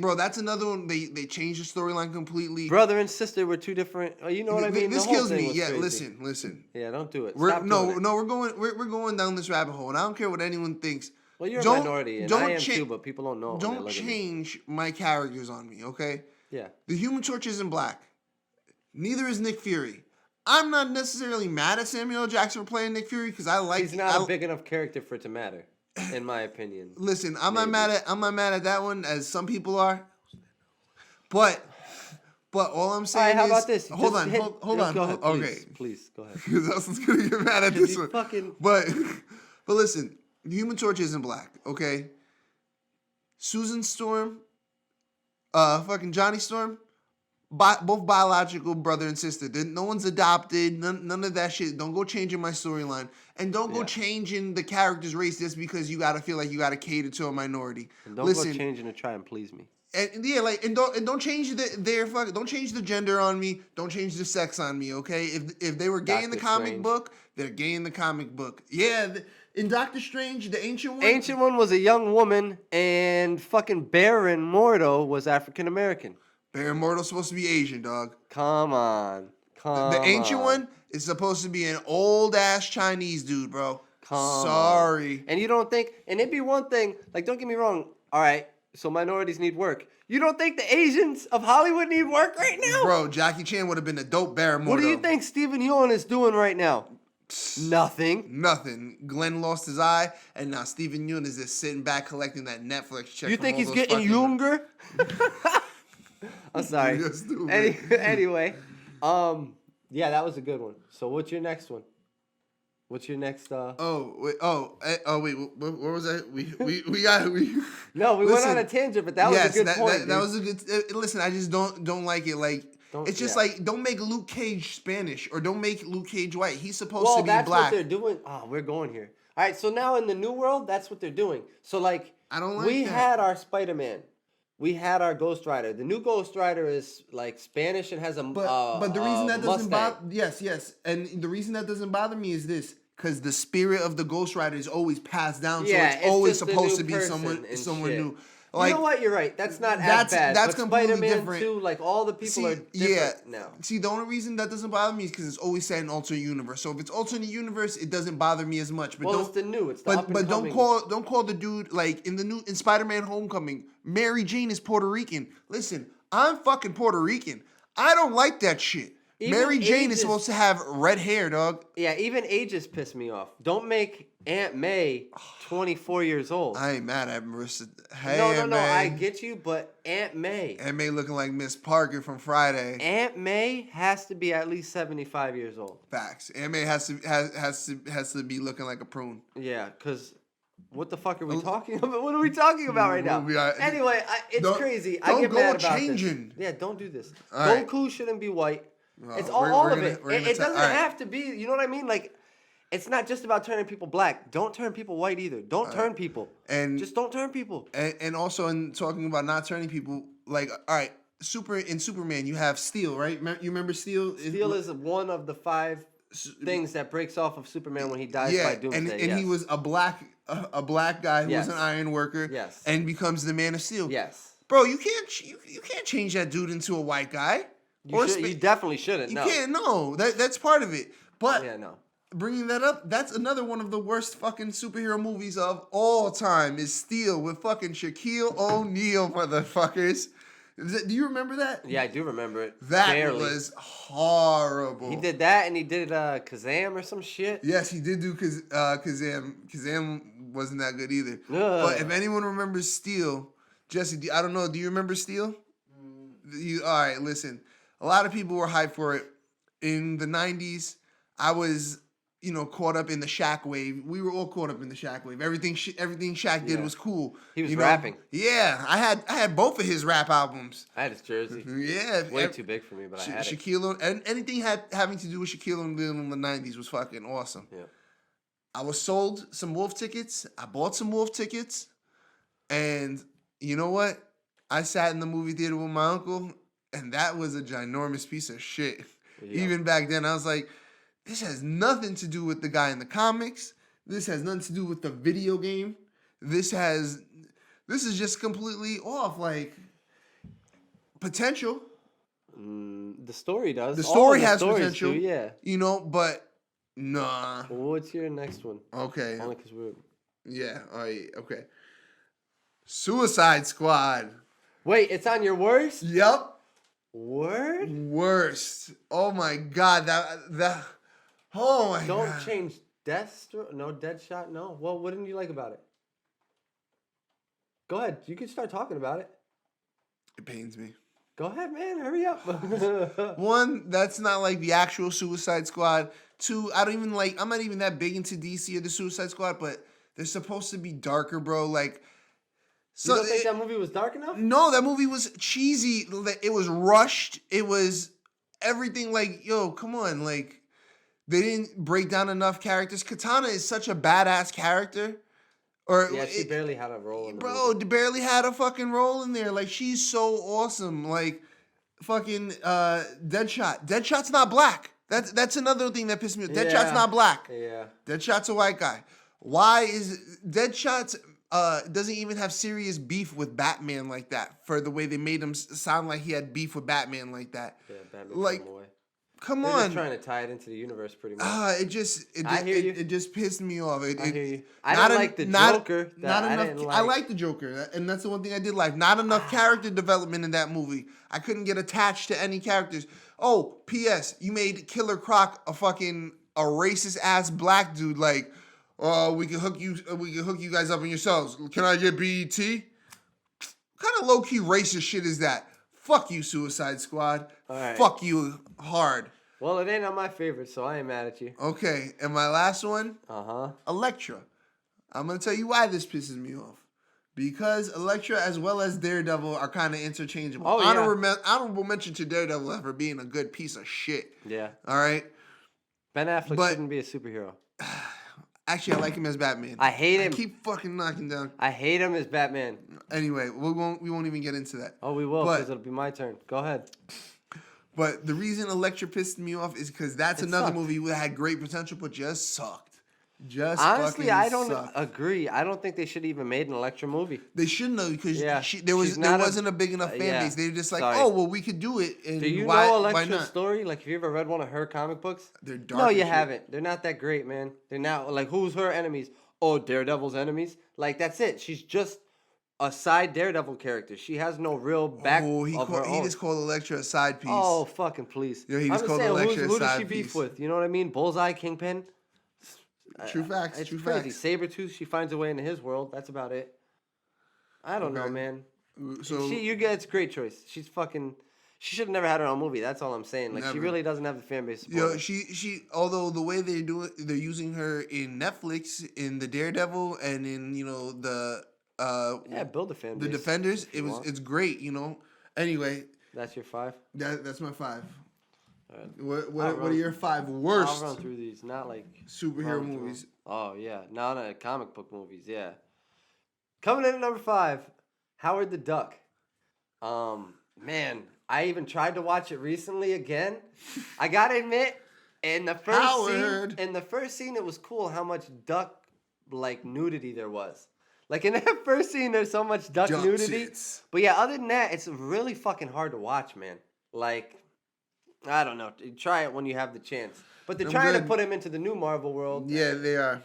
bro, that's another one. They changed the storyline completely. Brother and sister were 2 different. Oh, you know what I mean? This The whole kills thing me. was Yeah, crazy. listen. Yeah, don't do it. We're Stop doing it. we're going down this rabbit hole, and I don't care what anyone thinks. Well, you're a Don't- minority, and don't I am cha- too, but people don't know. when they Don't look at me. change my characters on me, okay? Yeah. The Human Torch isn't black. Neither is Nick Fury. I'm not necessarily mad at Samuel L. Jackson for playing Nick Fury because I like. He's not a big enough character for it to matter, in my opinion. Listen, I'm Maybe. not mad at that one as some people are. But all I'm All saying right, how is, about this? hold Just on, hit- hold no, on, go ahead, okay. Please, go ahead. Because I was gonna get mad at this You one. fucking- But listen, the Human Torch isn't black, okay? Susan Storm, fucking Johnny Storm, both biological brother and sister. No one's adopted. None of that shit. Don't go changing my storyline, and don't go Yeah. changing the character's race just because you gotta feel like you gotta cater to a minority. And don't Listen, go changing to try and please me. and yeah, like don't change don't change the gender on me. Don't change the sex on me. Okay, if they were gay in the Doctor comic Strange. book, they're gay in the comic book. Yeah, in Doctor Strange, the ancient one. Ancient One was a young woman, and fucking Baron Mordo was African American. Baron Mordo's supposed to be Asian, dog. Come on. The ancient one is supposed to be an old ass Chinese dude, bro. Come Sorry. on. And you don't think, and it'd be one thing, like, don't get me wrong. All right, so minorities need work. You don't think the Asians of Hollywood need work right now? Bro, Jackie Chan would have been a dope Baron Mordo. What do you think Stephen Yeun is doing right now? Nothing. Nothing. Glenn lost his eye, and now Stephen Yeun is just sitting back collecting that Netflix check. You from think all he's those getting fucking- younger? I'm sorry. You're stupid. Anyway, yeah, that was a good one. So what's your next one? What's your next? Oh wait! What was that? No, we went on a tangent, but that was a good point. That was a good. Listen, I just don't like it. Like it's just yeah. like don't make Luke Cage Spanish or don't make Luke Cage white. He's supposed Well, to be that's black. what they're doing. Oh, we're going here. All right, so now in the new world, that's what they're doing. So like, I don't like we that. had our Spider-Man. We had our Ghost Rider. The new Ghost Rider is like Spanish and has a But the reason that doesn't Mustang. bother yes, and the reason that doesn't bother me is this. Because the spirit of the Ghost Rider is always passed down, Yeah, so it's it's always just a supposed new to be person and someone shit. new. Like, you know what? You're right. That's not That's- as bad. that's but completely Spider-Man different. 2, like all the people are different now. See, the only reason that doesn't bother me is because it's always set in alternate universe. So if it's alternate universe, it doesn't bother me as much. But Well, don't, it's the new. It's the up but and don't coming. call the dude like in Spider-Man Homecoming. Mary Jane is Puerto Rican. Listen, I'm fucking Puerto Rican. I don't like that shit. Even Mary Jane is ages- supposed to have red hair, dog. Yeah, even ages piss me off. Don't make Aunt May 24 years old. I ain't mad at Marissa. Hey, no, Aunt May. I get you, but Aunt May. Aunt May looking like Miss Parker from Friday. Aunt May has to be at least 75 years old. Facts. Aunt May has to be looking like a prune. Yeah, because what the fuck are we talking about? What are we talking about right now? We are- Anyway, it's Don't- crazy. I don't get go mad about changing. this. Yeah, don't do this. All right. Goku shouldn't be white. Well, It's we're all of gonna- it. we're gonna It ta- doesn't all right. have to be, you know what I mean? Like, it's not just about turning people black. Don't turn people white either. Don't turn people. And Just don't turn people. and also in talking about not turning people, like, all right, Superman, you have Steel, right? You remember Steel? Steel is one of the 5 things that breaks off of Superman when he dies by Doomsday. and he was a black guy who Yes. was an iron worker, Yes. and becomes the Man of Steel. Yes. Bro, you can't change that dude into a white guy. You definitely shouldn't. You No. can't. No, that's part of it. But Yeah, no. bringing that up, that's another one of the worst fucking superhero movies of all time. Is Steel with fucking Shaquille O'Neal, motherfuckers. Do you remember that? Yeah, I do remember it. That Barely. was horrible. He did that, and he did Kazam or some shit. Yes, he did do Kazam. Kazam wasn't that good either. Ugh. But if anyone remembers Steel, Jesse, I don't know. Do you remember Steel? All right, listen. A lot of people were hyped for it. In the 90s, I was, caught up in the Shaq wave. We were all caught up in the Shaq wave. Everything Shaq did Yeah. was cool. He was rapping. Yeah, I had both of his rap albums. I had his jersey. Yeah, Way too big for me, but I had it. Shaquille and anything having to do with Shaquille O'Neal in the 90s was fucking awesome. Yeah. I was sold some Wolf tickets. I bought some Wolf tickets, and you know what? I sat in the movie theater with my uncle, and that was a ginormous piece of shit. Yeah. Even back then, I was like, this has nothing to do with the guy in the comics. This has nothing to do with the video game. This is just completely off. Like, potential. The story does. The All story the has stories potential. do, yeah. But nah. Well, what's your next one? Okay. Only because we're... Yeah. All right. Okay. Suicide Squad. Wait, it's on your worst? Yep. Word? Worst. Oh my god. That. Oh my god. Don't change Deathstroke. No, Deadshot. No. Well, what didn't you like about it? Go ahead. You can start talking about it. It pains me. Go ahead, man. Hurry up. One, that's not like the actual Suicide Squad. Two, I'm not even that big into DC or the Suicide Squad, but they're supposed to be darker, bro. Like, You don't think that movie was dark enough? No, that movie was cheesy. It was rushed. It was everything like, yo, come on. Like, they didn't break down enough characters. Katana is such a badass character. Yeah, she barely had a role in the bro, movie. barely had a fucking role in there. Like, she's so awesome. Like, fucking Deadshot. Deadshot's not black. That's another thing that pissed me off. Deadshot's not black. Yeah. Deadshot's a white guy. Why is Deadshot's doesn't even have serious beef with Batman like that, for the way they made him sound like he had beef with Batman like that. Yeah, Batman Like, away. come They're on. just trying to tie it into the universe pretty much. I hear you. It just pissed me off. I hear you. I don't like the Joker. I like the Joker, and that's the one thing I did like. Not enough character development in that movie. I couldn't get attached to any characters. Oh, P.S. You made Killer Croc a racist ass black dude. Like, we can hook you guys up in yourselves. Can I get BET? What kind of low key racist shit is that? Fuck you, Suicide Squad. Right. Fuck you hard. Well, it ain't on my favorite, so I ain't mad at you. Okay, and my last one, Uh-huh. Elektra. I'm gonna tell you why this pisses me off. Because Elektra as well as Daredevil are kind of interchangeable. Oh, yeah. Honorable mention to Daredevil for being a good piece of shit. Yeah. All right. Ben Affleck But- shouldn't be a superhero. Actually, I like him as Batman. I hate him. I keep fucking knocking down. I hate him as Batman. Anyway, we won't even get into that. Oh, we will, But- because it'll be my turn. Go ahead. But the reason Elektra pissed me off is because that's It another sucked. movie that had great potential but just sucked. Just Honestly, fucking I don't sucked. agree. I don't think they should even made an Elektra movie. They shouldn't have, because Yeah, there she's not wasn't a big enough fan yeah, base. They were just like, sorry. oh well, we could do it. And Do you why, know why Elektra's not? story? Like, have you ever read one of her comic books? They're dark. No, as you shit. haven't. They're not that great, man. They're not, like, who's her enemies? Oh, Daredevil's enemies? Like, that's it. She's just a side Daredevil character. She has no real back Oh, of her he own. just called Elektra a side piece. Oh, fucking please. Yeah, he I'm just just called saying, Elektra a who does side she beef piece. with? You know what I mean? Bullseye, Kingpin. True facts. It's True crazy. facts. Sabretooth, she finds a way into his world. That's about it. I don't know, Okay. man. So It's a great choice. She should have never had her own movie. That's all I'm saying. Like, she Never. really doesn't have the fan base. yo, Support. she although the way they do it, they're using her in Netflix, in the Daredevil, and in the Yeah, build a fan the base. Defenders. if you want. It's great. Anyway, That's your 5. that's my 5. All right. What I'll are run- your 5 I'll worst run through these. Not like superhero run through movies? them. Oh yeah, not comic book movies. Yeah. Coming in at number 5, Howard the Duck. Man, I even tried to watch it recently again. I gotta admit, in the first scene, it was cool how much duck nudity there was. Like, in that first scene, there's so much duck nudity. Tits. But yeah, other than that, it's really fucking hard to watch, man. Like, I don't know. Try it when you have the chance. But they're I'm trying to good. put him into the new Marvel world. Yeah, they are.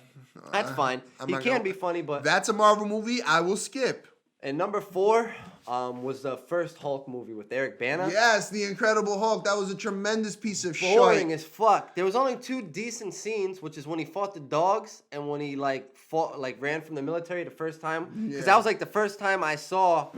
That's fine. I'm He not can gonna- be funny, but... That's a Marvel movie I will skip. And number 4, was the first Hulk movie with Eric Bana. Yes, the Incredible Hulk. That was a tremendous piece of Boring shit. as fuck. There was only 2 decent scenes, which is when he fought the dogs and when he ran from the military the first time. Because Yeah. that was like the first time I saw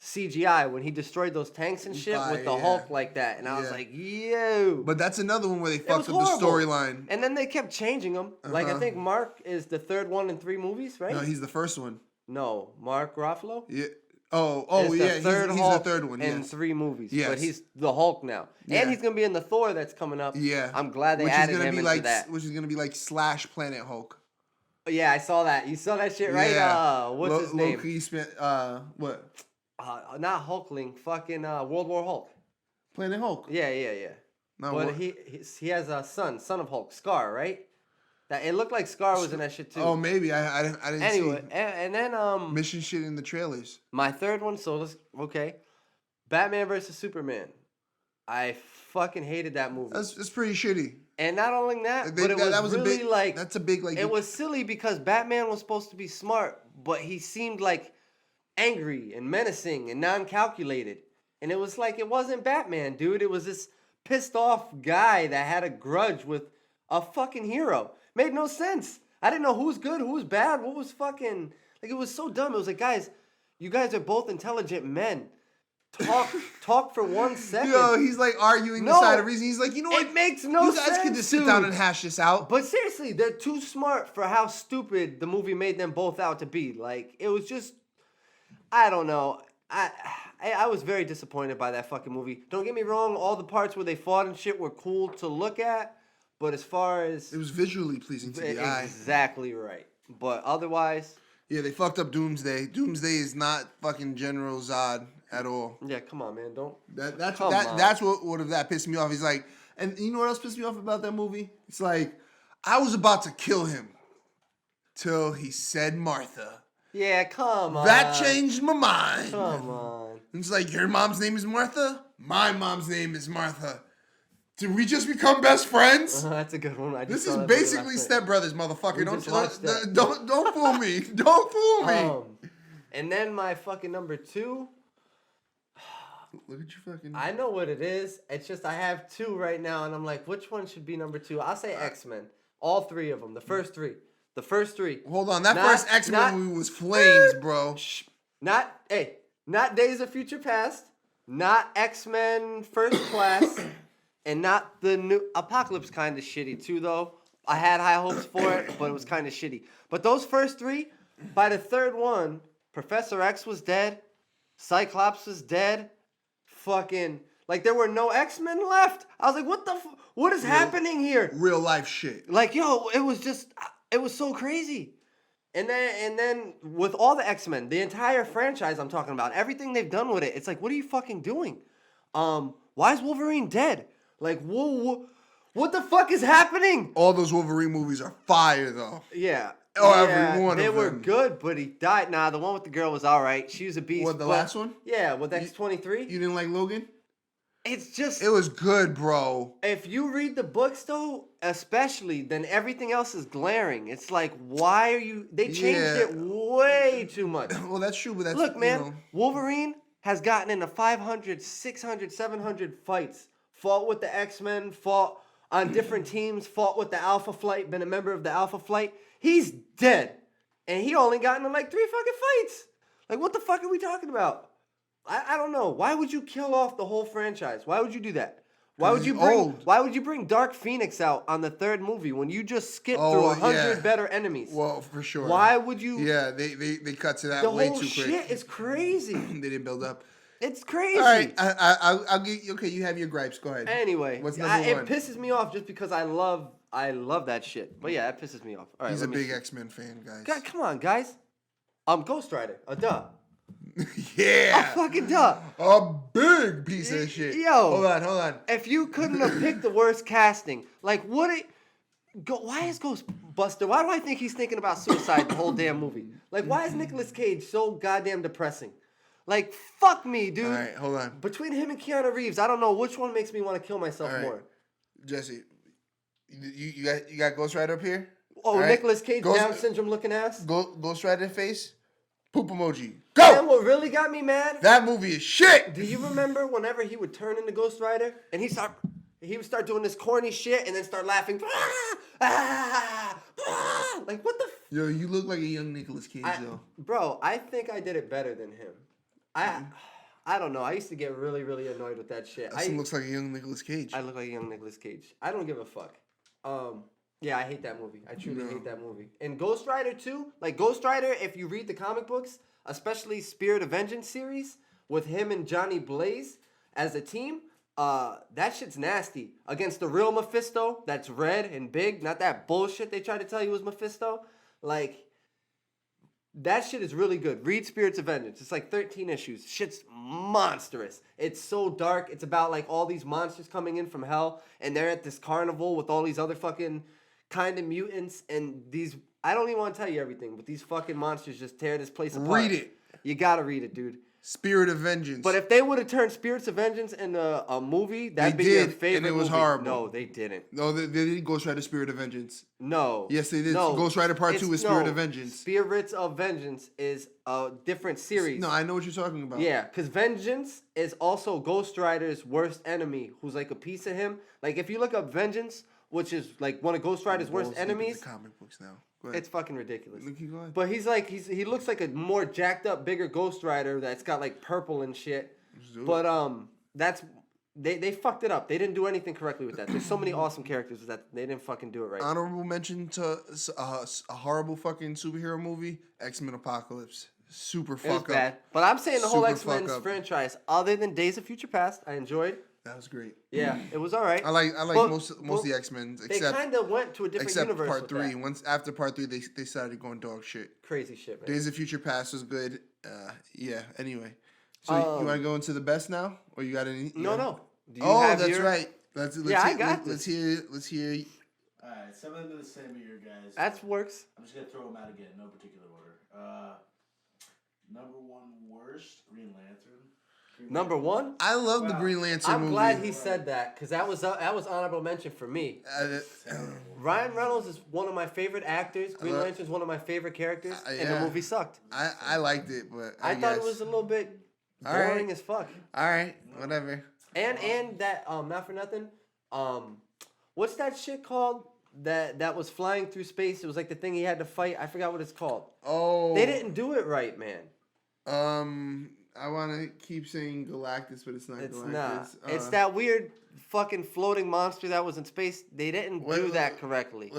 CGI when he destroyed those tanks and shit with the Yeah. Hulk like that, and I was Yeah. like, yo. But that's another one where they It fucked was up the horrible. storyline. And then they kept changing them. Like I Uh-huh. think Mark is the third one in 3 movies, right? No, he's the first one. No, Mark Ruffalo. Yeah. Is Oh, the yeah. He's third the Hulk third one. in Yes. 3 movies. Yes. But he's the Hulk now, Yeah. and he's gonna be in the Thor that's coming up. Yeah. I'm glad they Which added is gonna him be into like, that. Which is gonna be like Slash Planet Hulk. Yeah, I saw that. You saw that shit, right? Yeah. What's his name? Low-key spent, what? Not Hulkling. Fucking World War Hulk. Planet Hulk. Yeah. No, But what? he has a son of Hulk, Scar, right? That it looked like Scar was in that shit too. Oh, maybe I didn't Anyway, see and then mission shit in the trailers. my third one. So okay, Batman versus Superman. I fucking hated that movie. That's pretty shitty. And not only that, They- but it was, that was really a big, like that's a big like. it was silly because Batman was supposed to be smart, but he seemed like angry and menacing and non-calculated. And it was like it wasn't Batman, dude. It was this pissed off guy that had a grudge with a fucking hero. Made no sense. I didn't know who's good, who's bad, what was fucking like it was so dumb. It was like, guys, you guys are both intelligent men. Talk for 1 second. Yo, he's like arguing the No. side of reason. He's like, you know what? It makes no You guys sense. can just sit dude. down and hash this out. But seriously, they're too smart for how stupid the movie made them both out to be. Like it was just, I don't know. I was very disappointed by that fucking movie. Don't get me wrong, all the parts where they fought and shit were cool to look at, but as far as It was visually pleasing to the eye. exactly right. But otherwise, Yeah, they fucked up Doomsday. Doomsday is not fucking General Zod at all. yeah, come on, man, don't. That's Come on. that's what would have that pissed me off. He's like, and you know what else pissed me off about that movie? It's like, I was about to kill him till he said Martha. Yeah, come on. That changed my mind. Come on. It's like, your mom's name is Martha? My mom's name is Martha. Did we just become best friends? That's a good one. I just This saw is that movie basically last night. Step Brothers, motherfucker. We Don't just watched that. don't fool me. Don't fool me. And then my fucking number 2. Look at you fucking. I know what it is. It's just I have 2 right now, and I'm like, which one should be number 2? I'll say X-Men. All 3 of them. The first 3. The first 3. Hold on, that Not- first X-Men not- movie was flames, bro. Not Days of Future Past, not X-Men First Class, and not the new Apocalypse. Kind of shitty too, though. I had high hopes for it, but it was kind of shitty. But those first 3, by the third one, Professor X was dead, Cyclops was dead, fucking like there were no X-Men left. I was like, what is happening here? Real life shit. Like, yo, it was so crazy. And then with all the X-Men, the entire franchise I'm talking about, everything they've done with it, it's like, what are you fucking doing? Why is Wolverine dead? Like, whoa, what the fuck is happening? All those Wolverine movies are fire, though. Yeah. Oh, yeah, every one they of were them. good, but he died. Nah, the one with the girl was all right. She was a beast. What, the but- last one? Yeah, with X-23. You didn't like Logan? It's just... It was good, bro. If you read the books, though, especially, then everything else is glaring. It's like, why are you... They changed Yeah. it way too much. Well, that's true, but that's Look, man, You know, Wolverine has gotten into 500, 600, 700 fights. Fought with the X-Men, fought on different teams, fought with the Alpha Flight, been a member of the Alpha Flight. He's dead. And he only got into like 3 fucking fights. Like, what the fuck are we talking about? I don't know. Why would you kill off the whole franchise? Why would you do that? Why would He's you bring old. Why would you bring Dark Phoenix out on the 3rd movie when you just skipped Oh, through 100 yeah. better enemies? well, for sure. Why would you? Yeah, they cut to that The way whole too shit quick. is crazy. They didn't build up. It's crazy. All right, I'll get you. Okay, you have your gripes. Go ahead. Anyway, What's number one? it pisses me off just because I love that shit. But yeah, it pisses me off. All right, He's let a me big see. X-Men fan, guys. God, come on, guys. Ghost Rider, a duh. Yeah. A fucking duh. A big piece of shit. Yo. Hold on. If you couldn't have picked the worst casting, like why is Ghostbuster? Why do I think he's thinking about suicide the whole damn movie? Like, why is Nicolas Cage so goddamn depressing? Like, fuck me, dude. All right, hold on. Between him and Keanu Reeves, I don't know which one makes me want to kill myself All right. more. Jesse, you got Ghost Rider up here? Oh, All right. Nicolas Cage, Ghost- Down syndrome looking ass. Ghost Rider face. Poop emoji. And Go! what really got me mad? That movie is shit! Do you remember whenever he would turn into Ghost Rider and he would start doing this corny shit and then start laughing? Like what the? Yo, you look like a young Nicolas Cage, though. Bro, I think I did it better than him. I don't know. I used to get really, really annoyed with that shit. That looks like a young Nicolas Cage. I look like a young Nicolas Cage. I don't give a fuck. Yeah, I hate that movie. I truly hate that movie. And Ghost Rider 2, like Ghost Rider, if you read the comic books, especially Spirit of Vengeance series, with him and Johnny Blaze as a team, that shit's nasty. Against the real Mephisto, that's red and big, not that bullshit they tried to tell you was Mephisto. Like, that shit is really good. Read Spirits of Vengeance. It's like 13 issues. Shit's monstrous. It's so dark. It's about like all these monsters coming in from hell, and they're at this carnival with all these other fucking kind of mutants, and these, I don't even want to tell you everything, but these fucking monsters just tear this place apart. Read it. You gotta read it, dude. Spirit of Vengeance. But if they would have turned Spirits of Vengeance into a movie, that'd be your favorite and it was movie. horrible. No, they didn't. No, they did Ghost Rider Spirit of Vengeance. No. Yes, they did. No. Ghost Rider Part 2 is Spirit of Vengeance. Spirits of Vengeance is a different series. No, I know what you're talking about. Yeah, because Vengeance is also Ghost Rider's worst enemy, who's like a piece of him. Like, if you look up Vengeance, which is like one of Ghost Rider's worst enemies, The comic books now. Go ahead. it's fucking ridiculous. Keep going. But he's like, he looks like a more jacked up, bigger Ghost Rider that's got like purple and shit. But that's they fucked it up. They didn't do anything correctly with that. There's so many awesome characters that they didn't fucking do it right. Honorable mention to a horrible fucking superhero movie, X-Men Apocalypse. Super It was fuck bad. up. But I'm saying the whole Super X-Men fuck up. franchise, other than Days of Future Past, I enjoyed. That was great. Yeah, it was all right. I like But- most of the X-Men They except kind of went to a different universe Part with 3. that. Once after Part 3, they started going dog shit. Crazy shit, man. Days of Future Past was good. Yeah. Anyway, so you want to go into the best now, or you got any? No. Do you Oh, have that's your- right. Let's Yeah, I hear, got let's hear. Let's hear. Alright, some of them are the same year, guys. That works. I'm just gonna throw them out again, no particular order. Number one worst, Green Lantern. Number one. I love the Wow. Green Lantern I'm movie. glad he said that because that was honorable mention for me. Ryan Reynolds is one of my favorite actors. Green love- Lantern's one of my favorite characters, and the yeah. movie sucked. I liked it, but I thought it guess. was a little bit All right. boring as fuck. All right, whatever. And that not for nothing. What's that shit called? That was flying through space. It was like the thing he had to fight. I forgot what it's called. Oh, They didn't do it right, man. I want to keep saying Galactus, but it's not. It's Galactus. not. It's that weird fucking floating monster that was in space. They didn't do that correctly.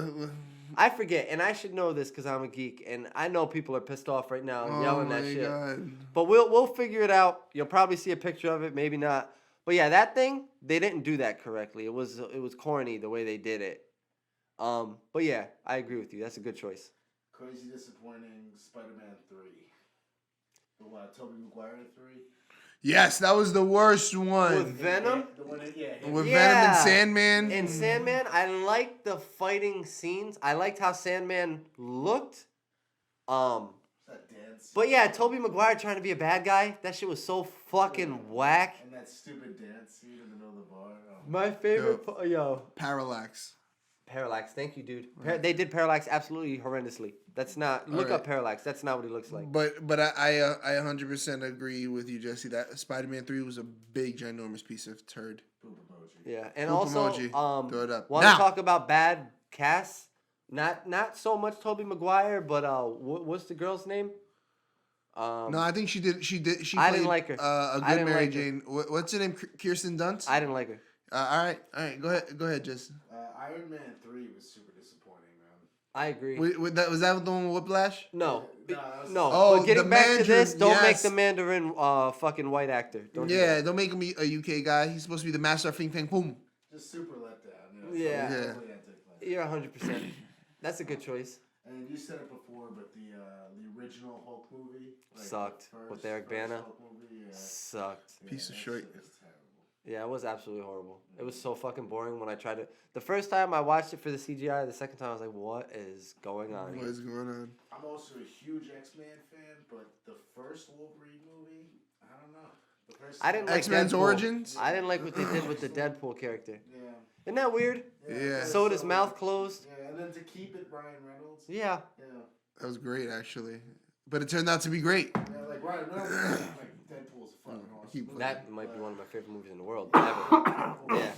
I forget, and I should know this because I'm a geek, and I know people are pissed off right now and yelling that shit. God. But we'll figure it out. You'll probably see a picture of it, maybe not. But yeah, that thing, they didn't do that correctly. It was corny the way they did it. But yeah, I agree with you. That's a good choice. Crazy disappointing Spider-Man 3. The what? Tobey Maguire 3? Yes, that was the worst one. With Venom? The one that, him. With Venom Yeah. and Sandman. And Sandman, I liked the fighting scenes. I liked how Sandman looked. That dance. But yeah, Tobey Maguire trying to be a bad guy, that shit was so fucking whack. And that stupid dance scene in the middle of the bar. Oh. My favorite, Parallax. Parallax, thank you, dude. They did Parallax absolutely horrendously. That's not, look up Parallax, that's not what he looks like. But I 100% agree with you, Jesse. That Spider-Man 3 was a big, ginormous piece of turd. Poop emoji. Yeah, and Poop also, emoji. Throw it up. want to Now. talk about bad casts? Not so much Tobey Maguire, but what's the girl's name? No, I think she did. She I played didn't like her. A I good didn't Mary like her. Jane. What's her name? Kirsten Dunst. I didn't like her. All right. Go ahead, Jess. Iron Man 3 was super disappointing, man. I agree. Was that the one with Whiplash? No, that was- no. Oh, but getting the back to Mandarin, this, don't make yes. the Mandarin fucking white actor. Don't do Yeah, that. don't make him a UK guy. He's supposed to be the master of Fing Fang Boom. Just super let down. Yeah. So Yeah. totally anticlimactic. You're 100%. That's a good choice. And you said it before, but the original Hulk movie Sucked. With Eric Bana. Hulk movie, yeah. Sucked. Piece of that shit. shit was terrible. Yeah, it was absolutely horrible. It was so fucking boring when I tried to. The first time I watched it for the CGI, the second time I was like, what is going on? What is going on? I'm also a huge X-Men fan, but the first Wolverine movie, I don't know. The first I didn't like X-Men's Deadpool. Origins? I didn't like what they did with the Deadpool character. Yeah. Isn't that weird? Yeah. Sewed his mouth closed. Yeah, and then to keep it Ryan Reynolds. Yeah. Yeah. That was great, actually. but it turned out to be great. Yeah, like Ryan Reynolds, like Deadpool's fucking awesome. Keep movie. That might be one of my favorite movies in the world Oh, ever. Yeah.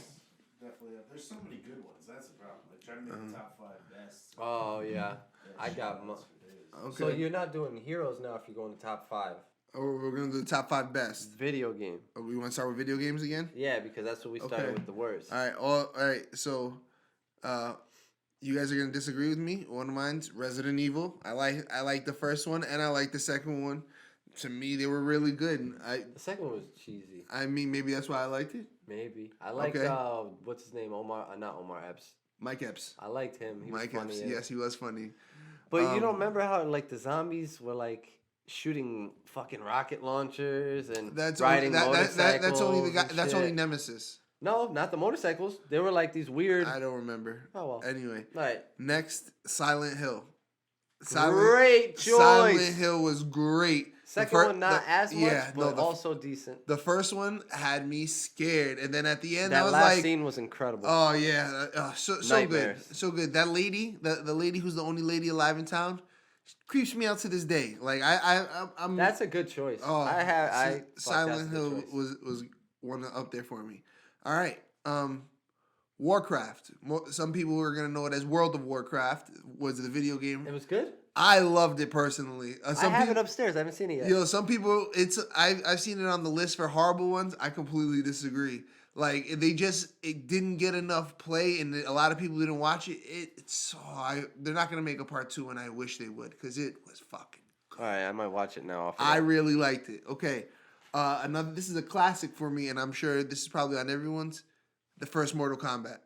definitely. There's so many good ones. That's the problem. Like trying to make the top 5 best. Oh yeah, Yeah, I shit, got. that's ridiculous. Okay. So you're not doing heroes now if you're going to top 5 Oh, we're gonna do the top 5 best. video game. Oh, we want to start with video games again. Yeah, because that's what we started Okay. with the worst. All right. All right. So, you guys are gonna disagree with me. One of mine's Resident Evil. I like the first one, and I like the second one. To me, they were really good. The second one was cheesy. I mean, maybe that's why I liked it. Maybe I like Okay. what's his name? Not Omar Epps. Mike Epps. I liked him. He was Mike funny. Epps. in it. Yes, he was funny. But you don't remember how like the zombies were like shooting fucking rocket launchers and riding motorcycles. That's only the guy. and That's shit? only Nemesis. No, not the motorcycles. They were like these weird. I don't remember. Oh well. Anyway, All right. next Silent Hill. Great choice. Silent Hill was great. The Second fir- one not the- as much, yeah, no, but also decent. The first one had me scared, and then at the end, I That was last like, scene was incredible. "Oh yeah, so good, Nightmares. so good." That lady, the lady who's the only lady alive in town, creeps me out to this day. Like I'm. That's a good choice. Oh, fuck, Silent that's a Hill good choice. was one up there for me. All right, Warcraft. Some people are gonna know it as World of Warcraft. Was the video game? It was good. I loved it personally. I Some have people, it upstairs. I haven't seen it yet. Yo, some people, I've seen it on the list for horrible ones. I completely disagree. Like it didn't get enough play, and a lot of people didn't watch it. They're not gonna make a part 2, and I wish they would because it was fucking. All right, I might watch it now. I really liked it. Okay, another. This is a classic for me, and I'm sure this is probably on everyone's. The first Mortal Kombat.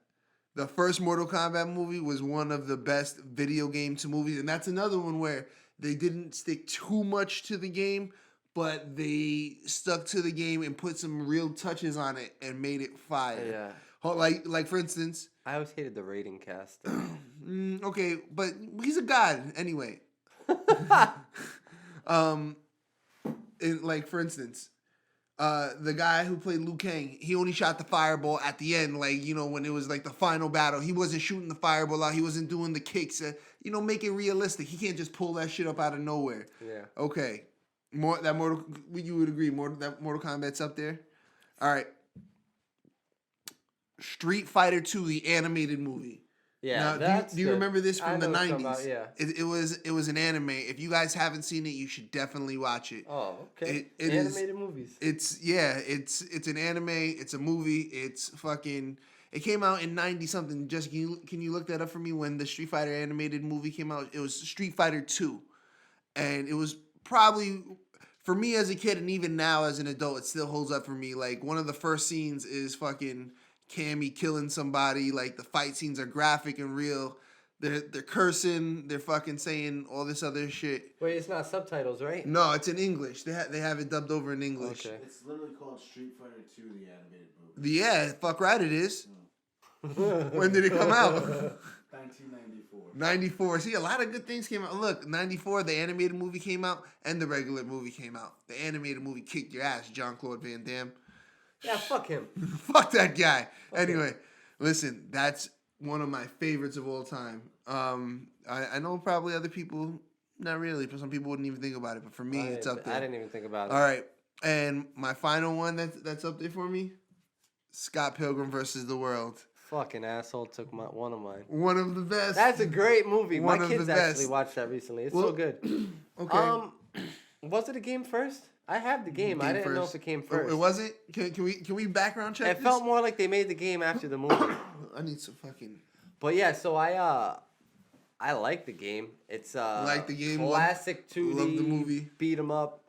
The first Mortal Kombat movie was one of the best video game movies, and that's another one where they didn't stick too much to the game, but they stuck to the game and put some real touches on it and made it fire. Yeah. Like for instance, I always hated the rating cast. okay, but he's a god anyway. Like for instance, the guy who played Liu Kang, he only shot the fireball at the end, like, you know, when it was like the final battle. He wasn't shooting the fireball out. He wasn't doing the kicks. Make it realistic. He can't just pull that shit up out of nowhere. Yeah. Okay. You would agree, that Mortal Kombat's up there? All right. Street Fighter 2, the animated movie. Yeah, Now, do you remember this from the 90s? About, yeah. It was an anime. If you guys haven't seen it, you should definitely watch it. Oh, okay. It Animated movies. It's an anime. It's a movie. It's fucking. It came out in 90 something. Just can you look that up for me? When the Street Fighter animated movie came out, it was Street Fighter 2, and it was probably for me as a kid, and even now as an adult, it still holds up for me. Like one of the first scenes is fucking Cammy killing somebody. Like the fight scenes are graphic and real. They're cursing. They're fucking saying all this other shit. Wait, it's not subtitles, right? No, it's in English. They have it dubbed over in English. Okay. It's literally called Street Fighter 2, the animated movie. Yeah, fuck right it is. When did it come out? 1994. 94. See, a lot of good things came out. Look, 94, the animated movie came out, and the regular movie came out. The animated movie kicked your ass, Jean-Claude Van Damme. Yeah, fuck him. Fuck that guy. Anyway, listen, that's one of my favorites of all time. I know probably other people, not really, but some people wouldn't even think about it. But for me, it's up there. I didn't even think about it. All right, and my final one that's up there for me, Scott Pilgrim versus the World. Fucking asshole took one of mine. One of the best. That's a great movie. One My of the kids best. actually watched that recently. It's Well, so good. Okay. Was it a game first? I have the game. I didn't know if it came first. It wasn't. Can we background check? It felt more like they made the game after the movie. I need some fucking. But yeah, so I like the game. It's Like the game, classic 2D love the movie. beat 'em up.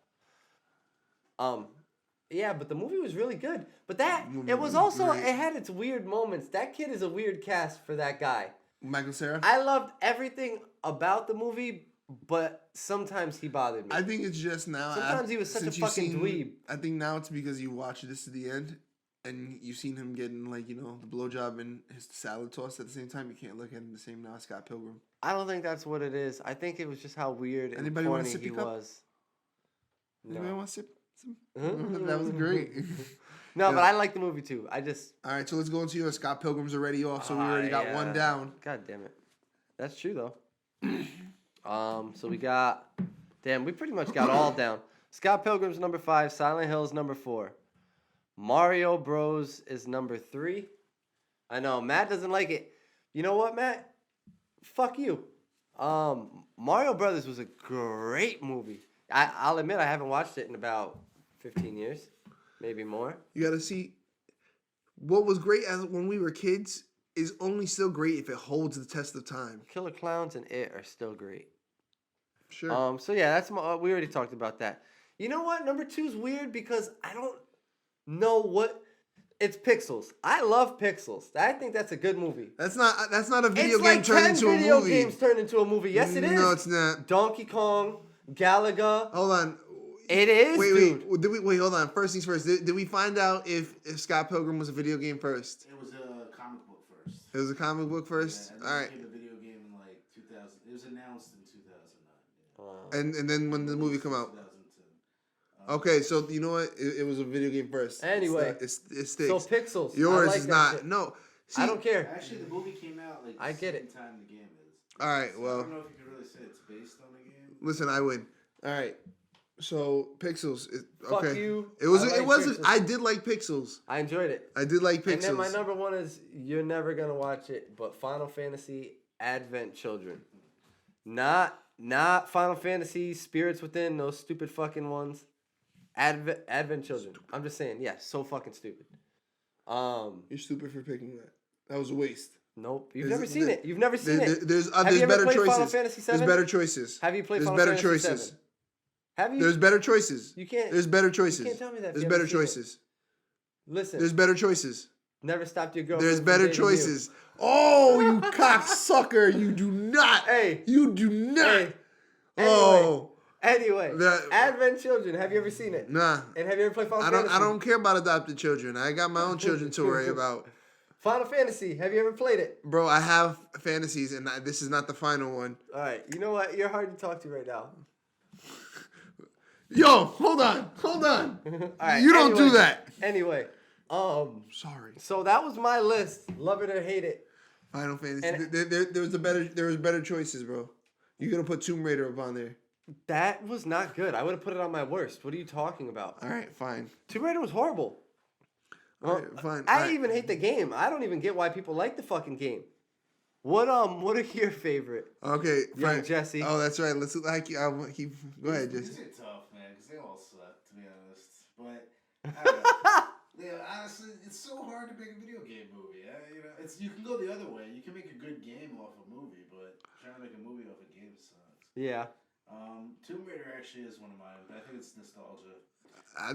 Yeah, but the movie was really good. But Movie it was was also great. it had its weird moments. That kid is a weird cast for that guy. Michael Cera. I loved everything about the movie, but sometimes he bothered me. I think it's just now. Sometimes he was such a since you've fucking dweeb. I think now it's because you watch this to the end, and you've seen him getting like the blowjob and his salad tossed at the same time. You can't look at him the same now as Scott Pilgrim. I don't think that's what it is. I think it was just how weird and Anybody want a corny he sippy cup? was. Anybody No. want to sip? That was great. No, Yeah. but I like the movie too. I just All right, so let's go into your Scott Pilgrim's already off, so we already got one down. God damn it. That's true though. So we got Damn, we pretty much got all down. Scott Pilgrim's number 5. Silent Hill's number 4. Mario Bros is number 3. I know Matt doesn't like it. You know what, Matt? Fuck you. Mario Brothers was a great movie. I'll admit I haven't watched it in about 15 years, maybe more. You gotta see what was great as when we were kids is only still great if it holds the test of time. Killer Clowns and It are still great. Sure. So yeah, that's we already talked about that. You know what? Number 2 is weird because I don't know what. It's Pixels. I love Pixels. I think that's a good movie. That's not a video It's game like turned 10 into a movie. video games turned into a movie. Yes, it is. No, it's not. Donkey Kong, Galaga. Hold on. It is, dude. Wait, hold on. First things first. Did we find out if Scott Pilgrim was a video game first? It was a comic book first. It was a comic book first? Yeah, and then All right. it became a video game in like 2000. It was announced in 2009. Yeah. Wow. And then when the movie come out? 2010. Okay, so you know what? It was a video game first. Anyway, it sticks. So Pixels. Yours I like is that not. shit. No. See, I don't care. Actually, the movie came out like the I get same it. time the game is. All right, So I well, don't know if you can really say it's based on the game. listen, I win. All right. So Pixels. Fuck Okay. you. It was. I It like wasn't. Pixels. I did like Pixels. I enjoyed it. I did like Pixels. And then my number 1 is you're never gonna watch it, but Final Fantasy Advent Children. Not Final Fantasy Spirits Within, those stupid fucking ones. Advent Children. I'm just saying, yeah, so fucking stupid. You're stupid for picking that. That was a waste. Nope. You've There's- never seen it. You've never seen There- it. There's Have you ever better played choices. Final Fantasy VII? There's better choices. Have you played There's Final better Fantasy choices. 7? Have you? There's better choices. You can't. There's better choices. You can't tell me that. if There's you better haven't seen it. choices. Listen. There's better choices. Never stopped your girl. There's better choices. Oh, you cocksucker! You do not. Hey. You do not. Hey. Oh. Anyway, That- Advent Children. Have you ever seen it? Nah. And have you ever played Final I Fantasy? don't care about adopted children. I got my own children to worry about. Final Fantasy. Have you ever played it? Bro, I have fantasies, and this is not the final one. All right. You know what? You're hard to talk to right now. Yo, hold on. Hold on. All right. You don't do anyway- that. Anyway, Sorry. so that was my list. Love it or hate it. Final Fantasy. And- There was better choices, bro. You could have put Tomb Raider up on there. That was not good. I would have put it on my worst. What are you talking about? All right, fine. Tomb Raider was horrible. All right, fine. I All right. even hate the game. I don't even get why people like the fucking game. What are your favorite? Okay, Young fine. Jesse. Oh, that's right. Let's like you. Go ahead, These Jesse. are tough, man, because they all suck, to be honest. But I don't know. Yeah, honestly, it's so hard to make a video game movie. You know, you can go the other way. You can make a good game off a movie, but trying to make a movie off a game sucks. Yeah. Tomb Raider actually is one of mine, but I think it's nostalgia.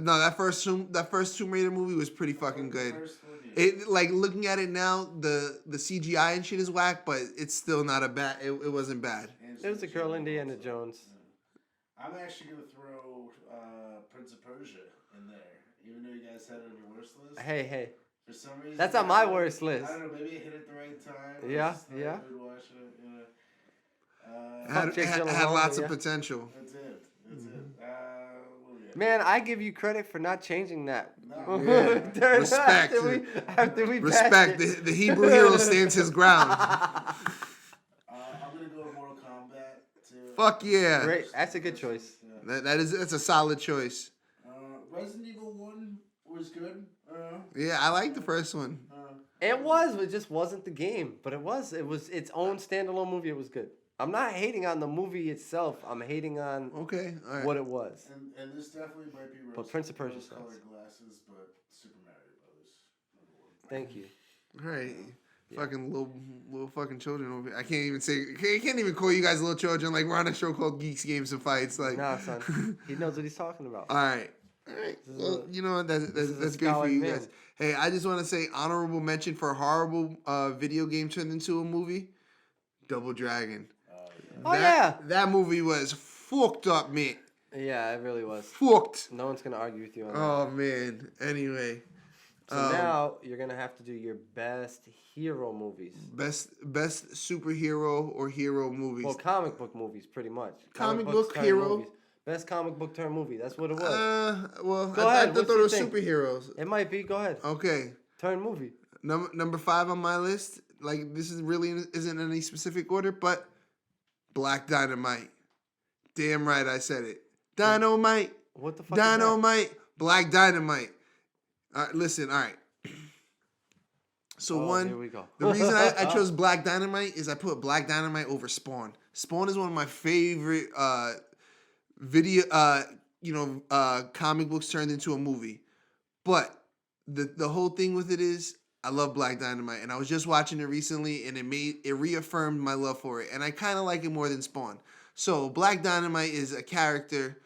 No, that first Tomb Raider movie was pretty fucking The good. first one, yeah. It like looking at it now, the CGI and shit is whack, but it's still not a bad. It wasn't bad. There was a girl Indiana Jones. Yeah. I'm actually gonna throw Prince of Persia in there, even though you guys had it on your worst list. Hey. For some reason, That's on my worst list. I don't know. Maybe it hit at the right time. Yeah, Just thought yeah. I would watch it. You know. Had, Jake had, Gyllenhaal, lots yeah. of potential. That's it. That's it. What we got? Man, I give you credit for not changing that. No. Yeah. During- Respect. After we Respect. passed The Hebrew hero stands his ground. I'm gonna go to Mortal Kombat too. Fuck yeah. Great. That's a good choice. Yeah. That's a solid choice. Resident Evil 1 was good. Yeah, I like the first one. It just wasn't the game, but it was its own standalone movie. It was good. I'm not hating on the movie itself. I'm hating on Okay, all right. what it was. And this definitely might be But Prince of Persia colored sucks. glasses, but Super Mario Brothers. Thank you. All right. Fucking little fucking children over here. I can't even say. I can't even call you guys little children. Like we're on a show called Geeks, Games, and Fights. Like, Nah, son. He knows what he's talking about. all right. All right. This is Well, you know what? is a That's great for scholar you man. guys. Hey, I just want to say honorable mention for a horrible video game turned into a movie. Double Dragon. Oh, yeah. That movie was fucked up, man. Yeah, it really was. Fucked. No one's gonna argue with you on that. Oh man. Anyway. So now you're gonna have to do your best hero movies. Best superhero or hero movies. Well, comic book movies, pretty much. Comic books book turned hero. movies. Best comic book turned movie. That's what it was. Well, Go I ahead, thought what it you was think? superheroes. It might be. Go ahead. Okay. Turn movie. Number 5 on my list. Like this is really isn't any specific order, but Black Dynamite. Damn right I said it. Dynamite. What the fuck is that? Dynamite. Black Dynamite. All right, listen, all right. So Here we go. the reason I chose Black Dynamite is I put Black Dynamite over Spawn. Spawn is one of my favorite comic books turned into a movie. But the whole thing with it is I love Black Dynamite, and I was just watching it recently, and it reaffirmed my love for it, and I kind of like it more than Spawn. So Black Dynamite is a character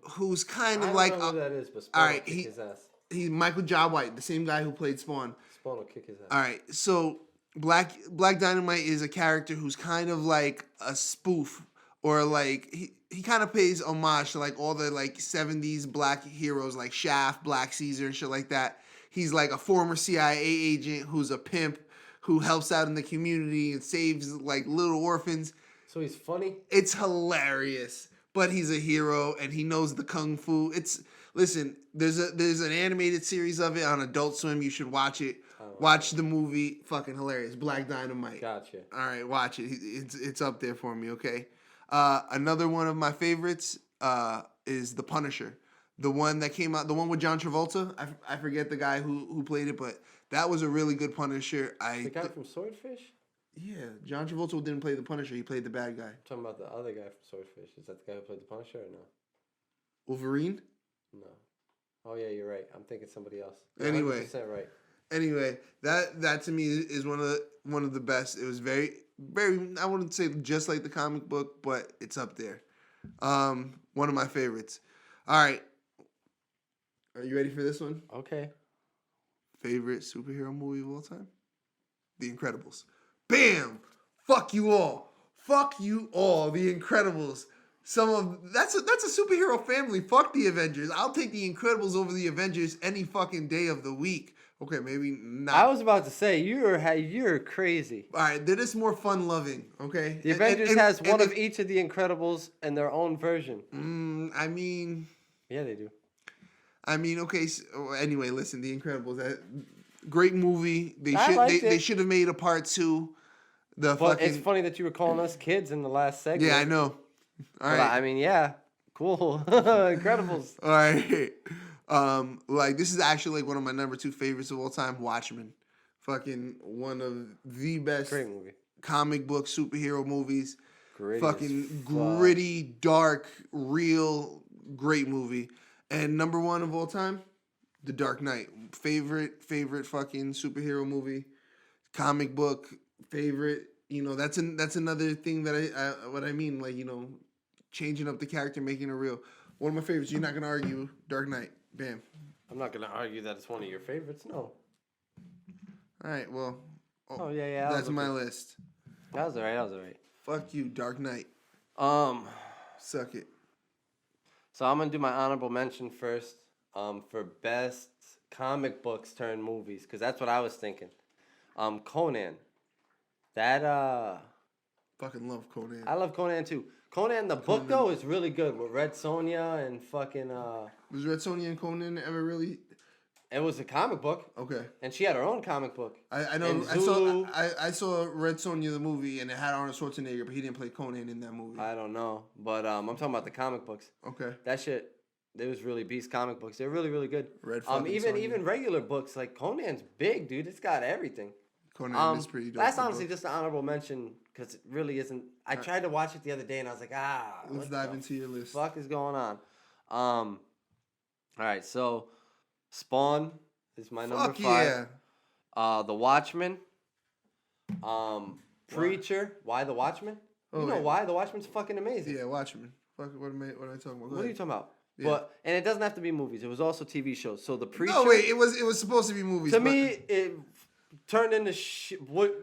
who's kind of I don't know who that is, but Spawn all right, will kick his ass. he's Michael Jai White, the same guy who played Spawn. Spawn will kick his ass. All right, so Black Dynamite is a character who's kind of like a spoof, or like he kind of pays homage to like all the like 70s black heroes like Shaft, Black Caesar, and shit like that. He's like a former CIA agent who's a pimp who helps out in the community and saves like little orphans. So he's funny? It's hilarious, but he's a hero and he knows the kung fu. Listen, there's an animated series of it on Adult Swim. You should watch it. Watch the movie. Fucking hilarious. Black Dynamite. Gotcha. All right, watch it. It's up there for me. Okay. Another one of my favorites is The Punisher. The one that came out, the one with John Travolta. I forget the guy who played it, but that was a really good Punisher. The guy from Swordfish? Yeah, John Travolta didn't play the Punisher. He played the bad guy. I'm talking about the other guy from Swordfish. Is that the guy who played the Punisher or no? Wolverine? No. Oh yeah, you're right. I'm thinking somebody else. Anyway. 100% right. Anyway, that to me is one of the best. It was very, very, I wouldn't say just like the comic book, but it's up there. One of my favorites. All right. Are you ready for this one? Okay. Favorite superhero movie of all time? The Incredibles. Bam! Fuck you all. Fuck you all. The Incredibles. That's a superhero family. Fuck the Avengers. I'll take the Incredibles over the Avengers any fucking day of the week. Okay, maybe not. I was about to say you're crazy. All right, they're just more fun loving. Okay. The Avengers has one of each of the Incredibles and their own version. I mean. Yeah, they do. I mean, okay. So, anyway, listen, The Incredibles. That great movie. They should have made a part 2. It's funny that you were calling us kids in the last segment. Yeah, I know. All right. I mean, yeah, cool. Incredibles. All right. Like this is actually like one of my number 2 favorites of all time. Watchmen. Fucking one of the best Great movie. Comic book superhero movies. Gritty fucking gritty, dark, real, great movie. And number 1 of all time, The Dark Knight. Favorite fucking superhero movie. Comic book favorite. You know, that's another thing that what I mean, like, you know, changing up the character, making it real. One of my favorites. You're not gonna argue. Dark Knight. Bam. I'm not gonna argue that it's one of your favorites. No. All right. Well. Oh yeah. That's my list. That was alright. Fuck you, Dark Knight. Suck it. So I'm gonna do my honorable mention first. For best comic books turned movies, because that's what I was thinking. Conan. That Fucking love Conan. I love Conan too. Conan the book though is really good with Red Sonja and fucking Was Red Sonja and Conan ever really? It was a comic book. Okay. And she had her own comic book. I know. And I Zulu. saw Red Sonja the movie, and it had Arnold Schwarzenegger, but he didn't play Conan in that movie. I don't know, but I'm talking about the comic books. Okay. That shit. They was really beast comic books. They're really really good. Even Even regular books like Conan's big, dude. It's got everything. Conan is pretty dope. That's honestly just an honorable mention because it really isn't. I tried to watch it the other day and I was like, let's dive into your list. Fuck is going on? All right, so Spawn is my number 5. Yeah. The Watchmen. Preacher. Why The Watchmen? You know why? The Watchmen's fucking amazing. Yeah, Watchmen. Fuck, what am I talking about? What are you talking about? Yeah. And it doesn't have to be movies. It was also TV shows. So the Preacher. No, wait. It was supposed to be movies. To me, it turned into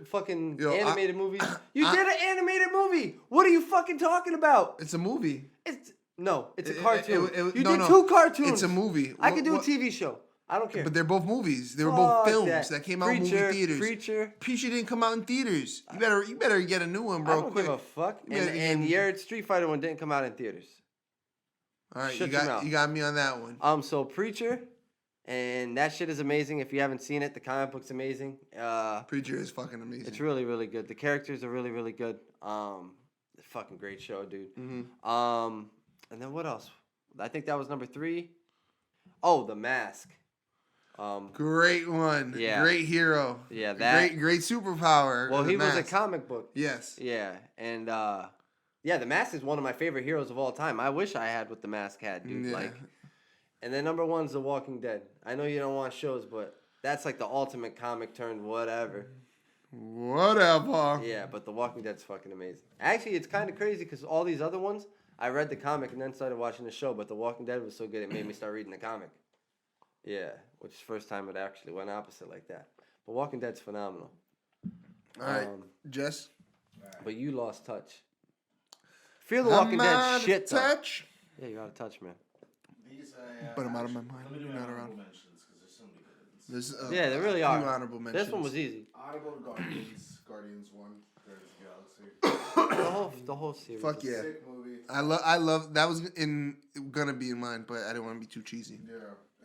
fucking animated movies. You did an animated movie. What are you fucking talking about? It's a movie. It's a cartoon. You did two cartoons. It's a movie. I could do a TV show. I don't care. But they're both movies. They were both films that came out in movie theaters. Preacher didn't come out in theaters. You better get a new one, bro. I don't give a fuck. And the Street Fighter one didn't come out in theaters. All right, you got me on that one. So Preacher, and that shit is amazing. If you haven't seen it, the comic book's amazing. Preacher is fucking amazing. It's really, really good. The characters are really, really good. Fucking great show, dude. Mm-hmm. And then what else? I think that was number 3. Oh, The Mask. Great one. Yeah. Great hero. Yeah, that. Great superpower. Well, The he was a Mask. comic book. Yes. Yeah, and yeah, The Mask is one of my favorite heroes of all time. I wish I had what The Mask had, dude. Yeah. Like, and then number 1's The Walking Dead. I know you don't want shows, but that's like the ultimate comic turned whatever. Whatever. Yeah, but The Walking Dead's fucking amazing. Actually, it's kind of crazy because all these other ones, I read the comic and then started watching the show, but The Walking Dead was so good it made me start reading the comic. Yeah, which is the first time it actually went opposite like that. But Walking Dead's phenomenal. All right, Jess. But you lost touch. Fear the Walking Dead shit though. Touch. Yeah, you out of touch, man. These But I'm out of my mind. Let me do You're not honorable around. mentions because there's so many good ones. There's, Yeah, they really few are. honorable mentions. This one was easy. Honorable Guardians. Guardians 1. Guardians of the Galaxy. The whole series. Fuck yeah. Sick movie. I love that was gonna be in mine, but I didn't want to be too cheesy. Yeah.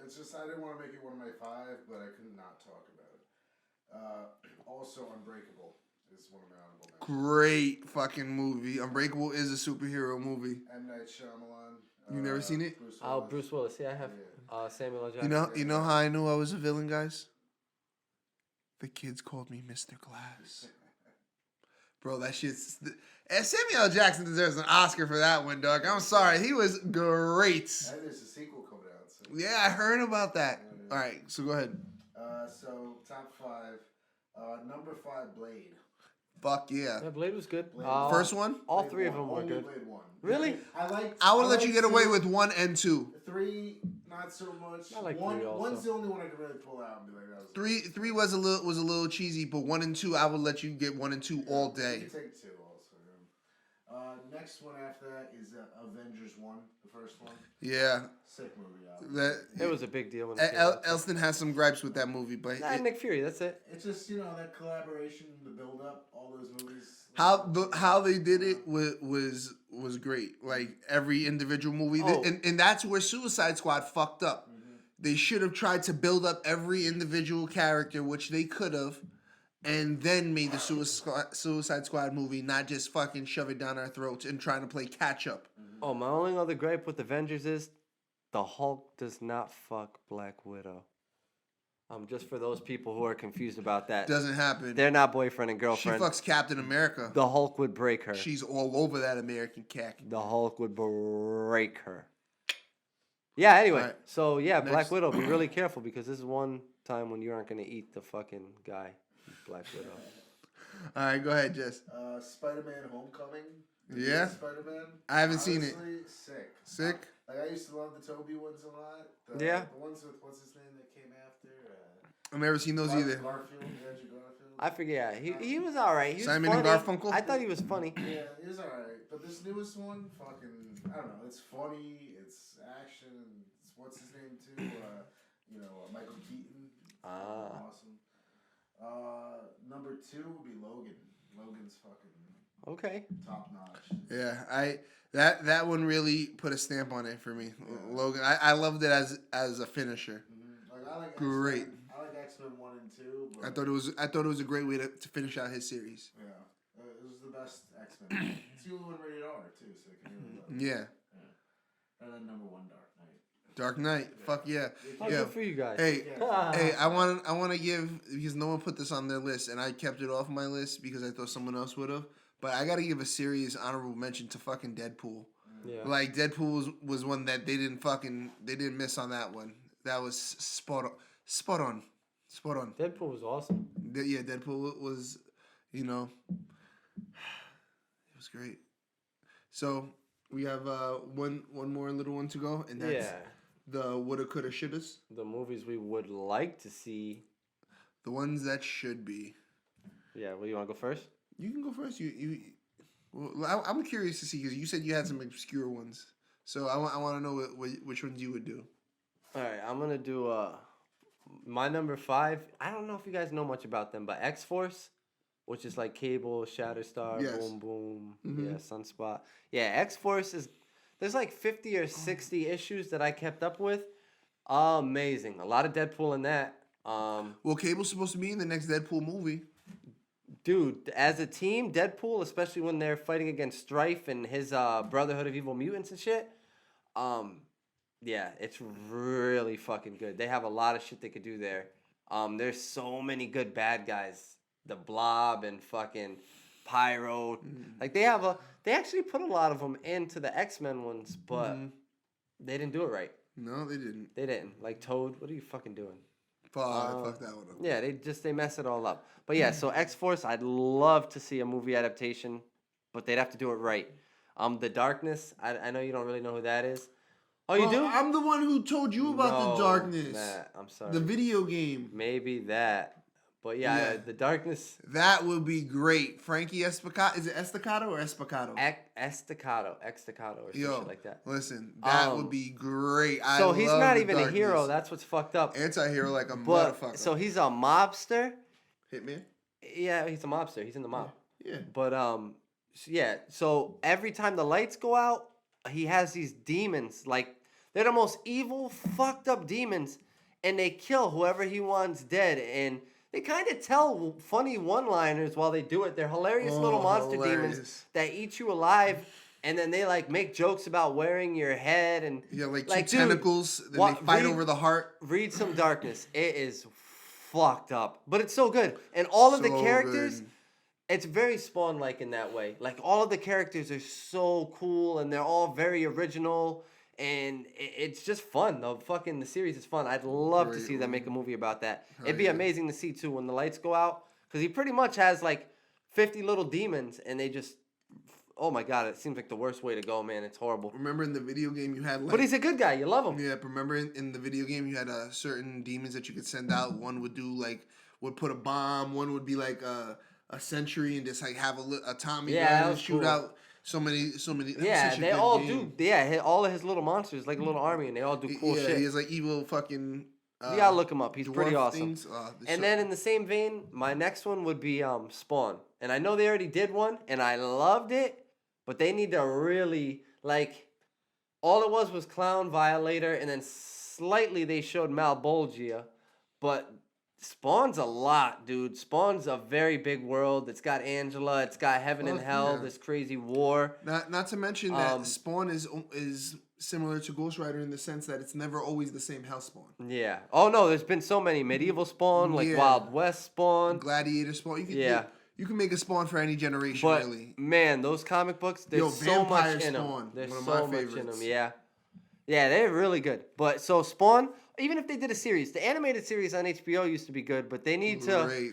It's just I didn't want to make it one of my 5, but I could not talk about it. Also, Unbreakable is one of my honorable mentions. Great fucking movie. Unbreakable is a superhero movie. M. Night Shyamalan. You never seen it? Oh, Bruce Willis. Yeah, I have Samuel L. Jackson. You know how I knew I was a villain, guys? The kids called me Mr. Glass. Bro, that shit's... And Samuel L. Jackson deserves an Oscar for that one, dog. I'm sorry. He was great. And there's a sequel coming out. So. Yeah, I heard about that. All right, so go ahead. So, top 5. Number 5, Blade. Fuck yeah. Yeah, Blade was good. Blade. First one? All Blade 3 of 1. them were Only good. Blade 1. Really? I would let you get away with 1 and 2. 3, not so much. I like 1, 3 also. 1's the only one I could really pull out and be like, that was 3 was a little cheesy, but 1 and 2, I would let you get 1 and 2 all day. You can take 2 also. Yeah. Next one after that is Avengers 1, the first one. Yeah. Sick movie. It was a big deal when it came out. Elston has some gripes with that movie, but Nick Fury, that's it. It's just, that collaboration, the build up, all those movies. how they did it was great. Like every individual movie, Oh. and that's where Suicide Squad fucked up. Mm-hmm. They should have tried to build up every individual character, which they could have, and then made the Suicide Squad movie, not just fucking shove it down our throats and trying to play catch up. Oh, my only other gripe with Avengers is the Hulk does not fuck Black Widow. Just for those people who are confused about that. Doesn't happen. They're not boyfriend and She girlfriend. fucks Captain America. The Hulk would break her. She's all over that American cack. The Hulk would break her. Yeah, anyway. Alright. So, yeah, Next. Black Widow, be really careful because this is one time when you aren't going to eat the fucking guy. Black Widow. All right, go ahead, Jess. Spider-Man Homecoming. Yeah? Spider-Man. I haven't seen it. Honestly, sick. Sick? Like, I used to love the Toby ones a lot. Yeah. The ones with, what's his name that came after? I've never seen those either. Garfield, Andrew Garfield. I forget. He was all right. He was Simon and funny. Garfunkel? I thought he was funny. Yeah, he was alright. But this newest one, fucking, I don't know. It's funny. It's action. It's, what's his name too? Michael Keaton. Awesome. Number 2 would be Logan. Logan's fucking Okay. top notch. Yeah, that one really put a stamp on it for me. Yeah. Logan, I loved it as a finisher. Mm-hmm. Like I like Great. X-Men. I like X-Men 1 and 2. But I thought it was a great way to finish out his series. yeah, it was the best X-Men. It's the only one rated R too, so it can really love it. Yeah. And then number 1, Dark Knight. Dark Knight. Fuck yeah. Oh, Yeah. good for you guys. Hey, Yeah. hey, I want to give, because no one put this on their list, and I kept it off my list because I thought someone else would have. But I got to give a serious honorable mention to fucking Deadpool. Yeah. Like Deadpool was one that they didn't miss on that one. That was spot on. Deadpool was awesome. Yeah, Deadpool was, it was great. So we have one more little one to go, and that's the woulda, coulda, shouldas. The movies we would like to see. The ones that should be. Yeah, well, you want to go first? You can go first. Well, I'm curious to see because you said you had some obscure ones, so I want to know which ones you would do. All right, I'm gonna do my number 5. I don't know if you guys know much about them, but X-Force, which is like Cable, Shatterstar, Yes. Boom Boom, Mhm. yeah, Sunspot. Yeah, X-Force is. There's like 50 or 60 issues that I kept up with. Amazing. A lot of Deadpool in that. Well, Cable's supposed to be in the next Deadpool movie. Dude, as a team, Deadpool, especially when they're fighting against Strife and his Brotherhood of Evil Mutants and shit, yeah, it's really fucking good. They have a lot of shit they could do there. There's so many good bad guys. The Blob and fucking Pyro. Like they actually put a lot of them into the X-Men ones, but they didn't do it right. No, they didn't. They didn't. Like Toad, what are you fucking doing? Fuck that one up. Yeah, they mess it all up. But yeah, so X-Force, I'd love to see a movie adaptation, but they'd have to do it right. The Darkness, I know you don't really know who that is. Oh, you do? I'm the one who told you about the Darkness. Matt, I'm sorry. The video game. Maybe that. But yeah, the Darkness. That would be great. Frankie Estacado. Is it Estacado or Espacado? Estacado or some shit like that. Listen, that would be great. So I he's love not the even Darkness. a hero. That's what's fucked up. Anti-hero like a But motherfucker. so he's a mobster. Hitman? Yeah, he's a mobster. He's in the mob. Yeah. But yeah. So every time the lights go out, he has these demons. Like they're the most evil, fucked up demons, and they kill whoever he wants dead. And they kind of tell funny one-liners while they do it. They're hilarious little monster demons that eat you alive. And then they like make jokes about wearing your head and like two tentacles. Then they fight over the heart. Read some Darkness. It is fucked up, but it's so good. And all of the characters, it's very Spawn-like in that way. Like all of the characters are so cool, and they're all very original, and it's just fun. The series is fun. I'd love to see them make a movie about that. It'd be amazing to see too when the lights go out, because he pretty much has like 50 little demons, and they just. Oh my god, it seems like the worst way to go, man. It's horrible. Remember in the video game you had like... But he's a good guy. You love him. Yeah, but remember in the video game you had certain demons that you could send out. One would do would put a bomb. One would be like a sentry and just like have a Tommy gun and shoot out so many. Yeah, they all do. Yeah, all of his little monsters, like a little army, and they all do cool shit. Yeah, he has like evil fucking... you gotta look him up. He's pretty awesome. And then in the same vein, my next one would be Spawn. And I know they already did one, and I loved it. But they need to really, all it was Clown Violator, and then slightly they showed Malbolgia. But Spawn's a lot, dude. Spawn's a very big world. It's got Angela. It's got Heaven and Hell, this crazy war. Not to mention that Spawn is similar to Ghost Rider in the sense that it's never always the same Hell Spawn. Yeah. Oh, no, there's been so many. Medieval Spawn, Wild West Spawn. Gladiator Spawn. You can make a Spawn for any generation, but, really. Man, those comic books, there's so much in them. There's so much in them, yeah. Yeah, they're really good. But so Spawn, even if they did a series, the animated series on HBO used to be good, but they need to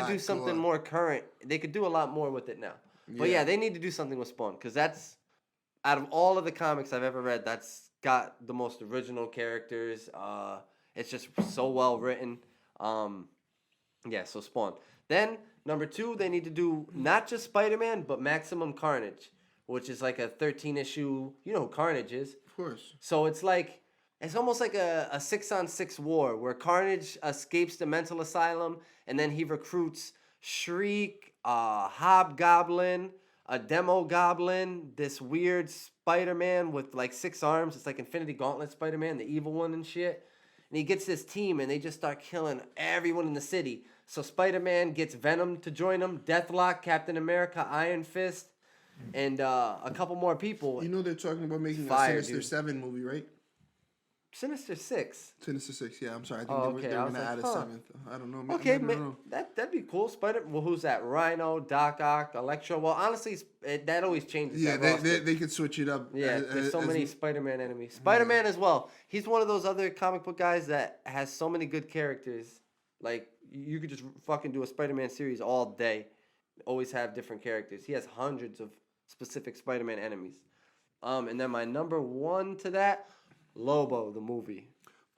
do something more current. They could do a lot more with it now. But yeah, they need to do something with Spawn, because that's, out of all of the comics I've ever read, that's got the most original characters. It's just so well written. Yeah, so Spawn. Then, number 2, they need to do not just Spider-Man, but Maximum Carnage, which is like a 13-issue, you know who Carnage is. Of course. So it's almost like a 6-on-6 war, where Carnage escapes the mental asylum, and then he recruits Shriek, Hobgoblin, a Demogoblin, this weird Spider-Man with 6 arms. It's like Infinity Gauntlet Spider-Man, the evil one and shit. And he gets this team, and they just start killing everyone in the city. So Spider-Man gets Venom to join him, Deathlock, Captain America, Iron Fist, and a couple more people. You know they're talking about making a Sinister 7 movie, right? Sinister 6? Sinister 6, yeah, I'm sorry. I think they were going to add a 7th. I don't know. Okay, that'd be cool. Well, who's that? Rhino, Doc Ock, Electro. Well, honestly, that always changes. Yeah, they could switch it up. Yeah, there's so many Spider-Man enemies. Spider-Man as well. He's one of those other comic book guys that has so many good characters. Like, you could just fucking do a Spider-Man series all day. Always have different characters. He has hundreds of specific Spider-Man enemies. And then my number 1 to that, Lobo, the movie.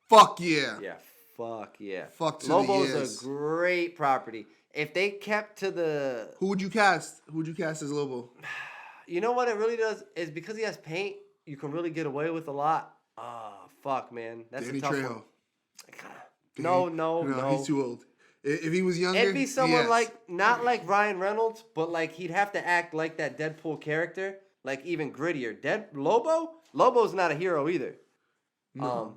Fuck yeah. Yeah, fuck yeah. Fuck to Lobo's the yes. a great property. If they kept to the... Who would you cast? Who would you cast as Lobo? You know what it really does? Is because he has paint, you can really get away with a lot. Fuck, man. That's Danny a tough Trejo. one. No. He's too old. If he was younger, it'd be someone not like Ryan Reynolds, but he'd have to act like that Deadpool character, even grittier. Lobo's not a hero either. No.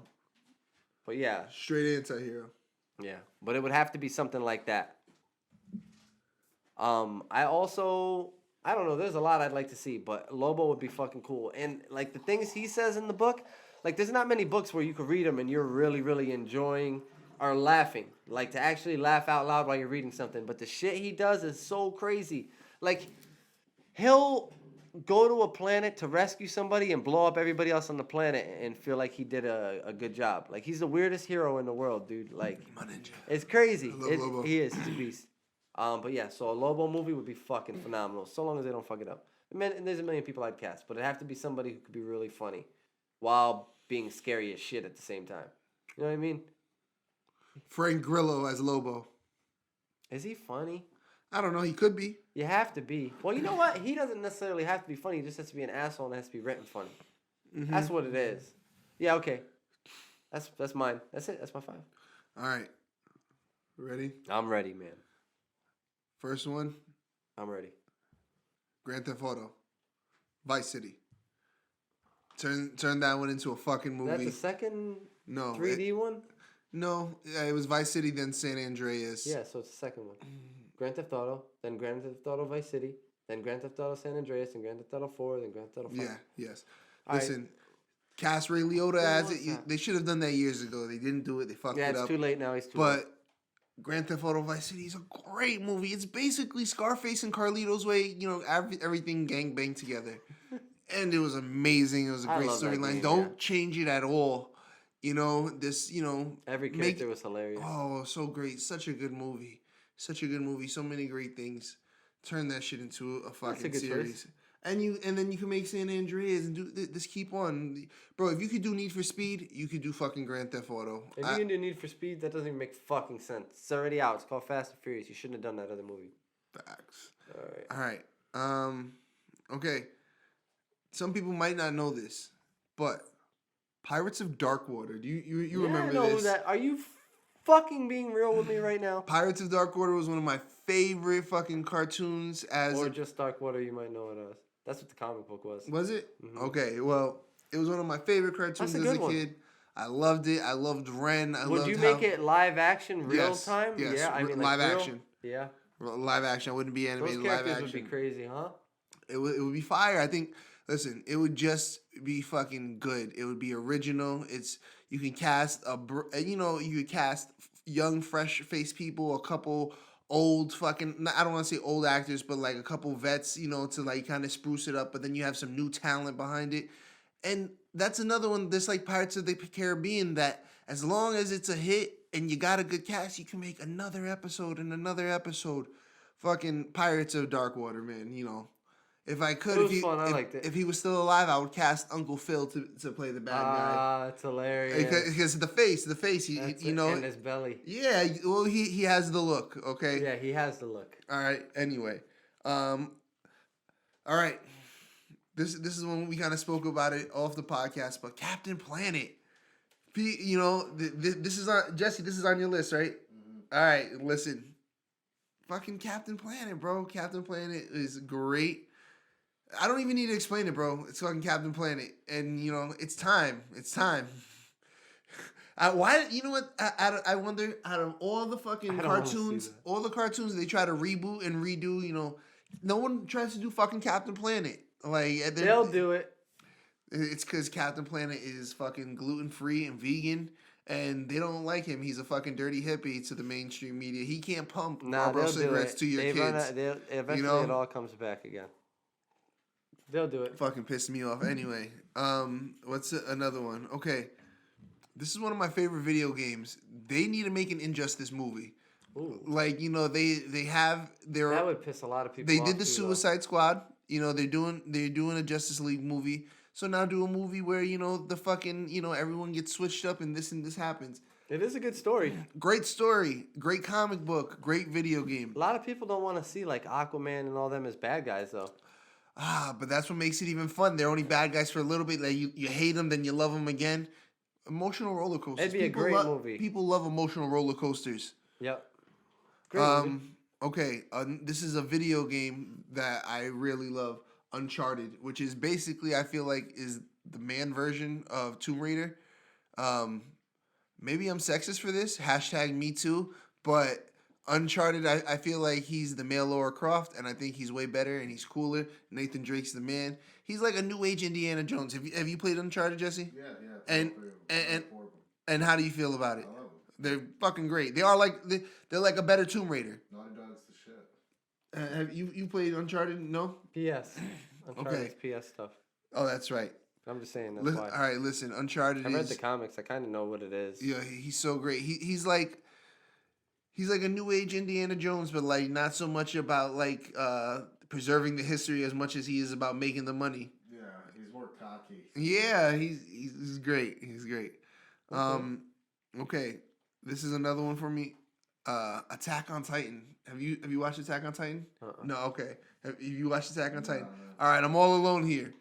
But yeah. Straight anti-hero. Yeah, but it would have to be something like that. I don't know. There's a lot I'd like to see, but Lobo would be fucking cool. And like the things he says in the book, like there's not many books where you could read them and you're really, really enjoying or laughing, like to actually laugh out loud while you're reading something. But the shit he does is so crazy. Like he'll go to a planet to rescue somebody and blow up everybody else on the planet and feel like he did a good job. Like he's the weirdest hero in the world, dude. Like My ninja. it's crazy. I love Lobo. He is. He's a beast. But yeah, so a Lobo movie would be fucking phenomenal, so long as they don't fuck it up. And there's a million people I'd cast, but it'd have to be somebody who could be really funny while being scary as shit at the same time. You know what I mean? Frank Grillo as Lobo. Is he funny? I don't know. He could be. You have to be. Well, you know what? He doesn't necessarily have to be funny. He just has to be an asshole and has to be written funny. Mm-hmm. That's what it is. Yeah, okay. That's mine. That's it. That's my 5. All right. Ready? I'm ready, man. First one, I'm ready. Grand Theft Auto, Vice City. Turn that one into a fucking movie. That's the second No, 3D one? No, it was Vice City, then San Andreas. Yeah, so it's the second one. Grand Theft Auto, then Grand Theft Auto Vice City, then Grand Theft Auto San Andreas, then Grand Theft Auto 4, then Grand Theft Auto 5. Yeah, yes. All right. Listen, cast Ray Liotta Who as was it. that? They should have done that years ago. They didn't do it. They fucked Yeah, it it's up. too late now. He's too late. But Grand Theft Auto Vice City is a great movie. It's basically Scarface and Carlito's way, everything gang banged together. And it was amazing. It was a I great love that storyline. game, Don't yeah. change it at all. Every make- character was hilarious. Oh, so great. Such a good movie. Such a good movie. So many great things. Turn that shit into a fucking good series. choice. And then you can make San Andreas and do this. Keep on, bro. If you could do Need for Speed, you could do fucking Grand Theft Auto. If you can do Need for Speed, that doesn't even make fucking sense. It's already out. It's called Fast and Furious. You shouldn't have done that other movie. Facts. All right. All right. Okay. Some people might not know this, but Pirates of Darkwater. Do you remember I know this? that. Are you fucking being real with me right now? Pirates of Darkwater was one of my favorite fucking cartoons. Or just Darkwater, you might know it as. That's what the comic book was. Was it? Mhm. Okay. Well, it was one of my favorite cartoons That's a as good a one. kid. I loved it. I loved Ren. Would you make it live action, real Yes, time? yes, Yeah, I mean live like real? action. Yeah. Live action. I wouldn't be Those animated. Live characters action. would be crazy, huh? It would be fire. I think. Listen, it would just be fucking good. It would be original. You can cast you could cast young, fresh faced people, a couple old fucking. I don't want to say old actors, but like a couple vets, to like kind of spruce it up. But then you have some new talent behind it, and that's another one. That's like Pirates of the Caribbean. That as long as it's a hit and you got a good cast, you can make another episode and another episode. Fucking Pirates of Darkwater, man. If I could, It was fun. I liked it. if he was still alive, I would cast Uncle Phil to play the bad guy. Ah, it's hilarious. Because the face, That's it, and his belly. Yeah, well, he has the look. Okay. Yeah, he has the look. All right. Anyway, all right. This is when we kind of spoke about it off the podcast, but Captain Planet. This is on Jesse. This is on your list, right? Mm-hmm. All right. Listen, fucking Captain Planet, bro. Captain Planet is great. I don't even need to explain it, bro. It's fucking Captain Planet, and it's time. It's time. Why? You know what? I wonder. Out of all the fucking I don't wanna see cartoons, that. all the cartoons they try to reboot and redo. No one tries to do fucking Captain Planet. Like They'll do it. It's because Captain Planet is fucking gluten free and vegan, and they don't like him. He's a fucking dirty hippie to the mainstream media. He can't pump Nah, Marlboro they'll do cigarettes it. to your kids. Eventually, it all comes back again. They'll do it. Fucking pissed me off. Anyway, what's another one? Okay, this is one of my favorite video games. They need to make an Injustice movie. Ooh. Like they have their. That would piss a lot of people They off. did the too, though. Suicide Squad. They're doing a Justice League movie. So now do a movie where the fucking everyone gets switched up and this happens. It is a good story. Great story, great comic book, great video game. A lot of people don't want to see like Aquaman and all them as bad guys though. But that's what makes it even fun. They're only bad guys for a little bit. Like you hate them, then you love them again. Emotional roller coasters. It'd be a great movie. People love emotional roller coasters. Yep. Great movie. Okay. This is a video game that I really love, Uncharted, which is basically I feel like is the man version of Tomb Raider. Maybe I'm sexist for this. #me too. But Uncharted, I feel like he's the male Laura Croft, and I think he's way better and he's cooler. Nathan Drake's the man. He's like a new age Indiana Jones. Have you played Uncharted, Jesse? Yeah, yeah. And and Four of them. and how do you feel about it? I love them. They're fucking great. They are like they're like a better Tomb Raider. Naughty Dog's the shit. Have you played Uncharted? No. PS. Uncharted's PS stuff. Oh, that's right. I'm just saying that's why. All right, listen. Uncharted. I read the comics. I kind of know what it is. Yeah, he's so great. He's like a new age Indiana Jones, but like not so much about like preserving the history as much as he is about making the money. Yeah, he's more cocky. Yeah, he's great. He's great. Okay, this is another one for me. Attack on Titan. Have you watched Attack on Titan? No. Okay. Have you watched Attack on Titan? No. All right, I'm all alone here.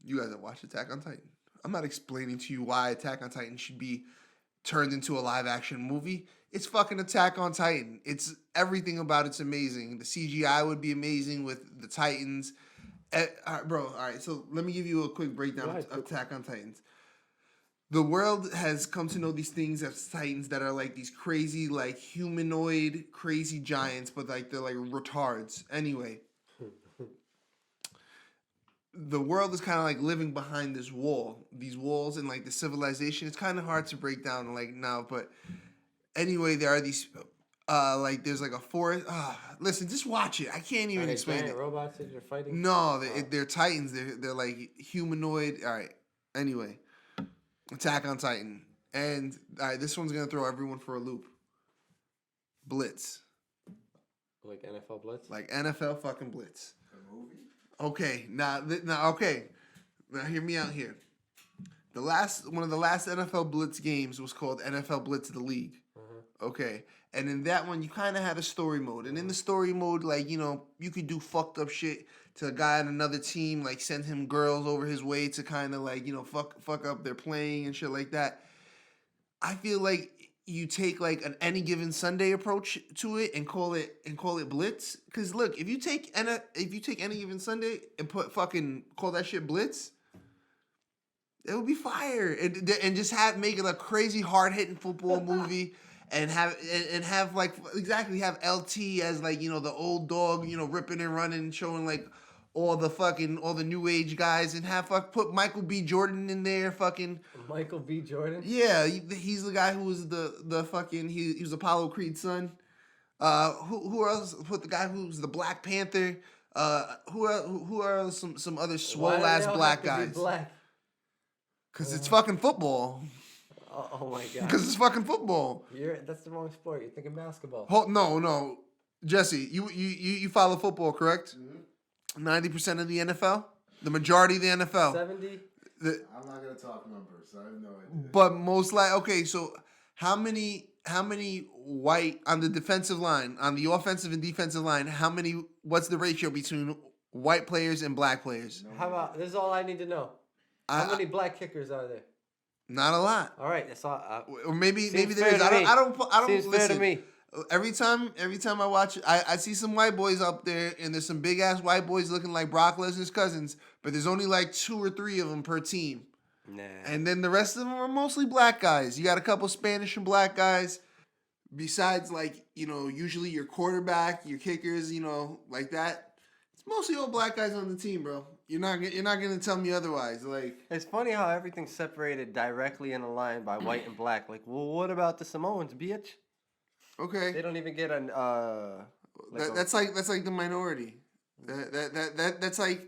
You guys have watched Attack on Titan. I'm not explaining to you why Attack on Titan should be turned into a live action movie. It's fucking Attack on Titan. It's everything about it's amazing. The CGI would be amazing with the Titans. All right, so let me give you a quick breakdown of Attack on Titans. The world has come to know these things as Titans that are like these crazy, like humanoid, crazy giants, but like they're like retards. Anyway, the world is kind of like living behind this wall, these walls, and like the civilization. It's kind of hard to break down like now, but anyway, there are these like there's like a forest. Listen, just watch it. I can't even explain it. Robots that you're fighting? No, they're Titans. They're like humanoid. All right. Anyway, Attack on Titan, and all right, this one's gonna throw everyone for a loop. Blitz. Like NFL Blitz? Like NFL fucking Blitz. The movie? Okay, now, okay. Now, hear me out here. One of the last NFL Blitz games was called NFL Blitz the League. Okay, and in that one, you kind of had a story mode, and in the story mode, like you could do fucked up shit to a guy on another team, like send him girls over his way to kind of like fuck up their playing and shit like that. I feel like you take like an any given Sunday approach to it and call it Blitz. Cause look, if you take any given Sunday and call that shit Blitz, it would be fire. And just make it a crazy hard hitting football movie and have like exactly have LT as like the old dog ripping and running, showing like all the new age guys, and put Michael B. Jordan in there. Michael B. Jordan? Yeah, he's the guy who was the fucking he was Apollo Creed's son. Who else? Put the guy who's the Black Panther. Who are some other swole ass black guys? Cause it's fucking football. Oh my god. Because it's fucking football. That's the wrong sport. You're thinking basketball. No, Jesse, you follow football, correct? 90% of the NFL, the majority of the NFL. 70. I'm not gonna talk numbers. I have no idea. But most okay. So how many white on the defensive line, on the offensive and defensive line? What's the ratio between white players and black players? How about this? Is all I need to know. How many black kickers are there? Not a lot. All right, that's all. Or maybe there is. I don't. Seems listen. fair to me. Every time I watch it, I see some white boys up there, and there's some big ass white boys looking like Brock Lesnar's cousins, but there's only like 2 or 3 of them per team. Nah. And then the rest of them are mostly black guys. You got a couple Spanish and black guys. Besides, like usually your quarterback, your kickers, like that. It's mostly all black guys on the team, bro. You're not gonna tell me otherwise. Like it's funny how everything's separated directly in a line by white and black. Like, well, what about the Samoans, bitch? okay, They don't even get an that's like the minority. That's like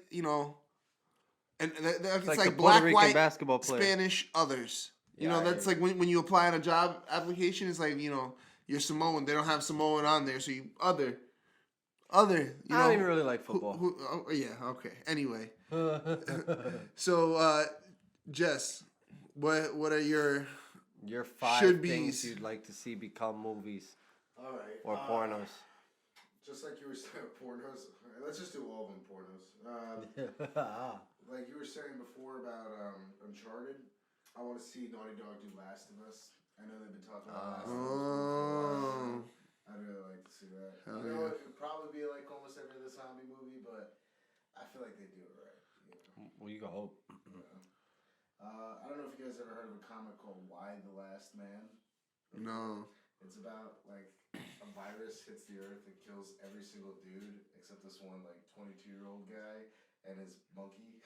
and it's like like the black, Puerto Rican white, basketball player. Spanish, others. Yeah, That's like when you apply on a job application. It's like you're Samoan. They don't have Samoan on there, so you other. I don't even really like football. Yeah. Okay. Anyway, so Jess, what are your 5 should-bes? things you'd like to see become movies All right. or pornos? Just like you were saying, pornos. All right, let's just do all of them pornos. Like you were saying before about Uncharted, I want to see Naughty Dog do Last of Us. I know they've been talking about Last of Us. Oh. I'd really like to see that. Hell It yeah. would probably be like almost every other zombie movie, but I feel like they do it right. Well, you can hope. I don't know if you guys ever heard of a comic called Why the Last Man. No. It's about like a virus hits the earth and kills every single dude except this one like 22-year-old guy and his monkey.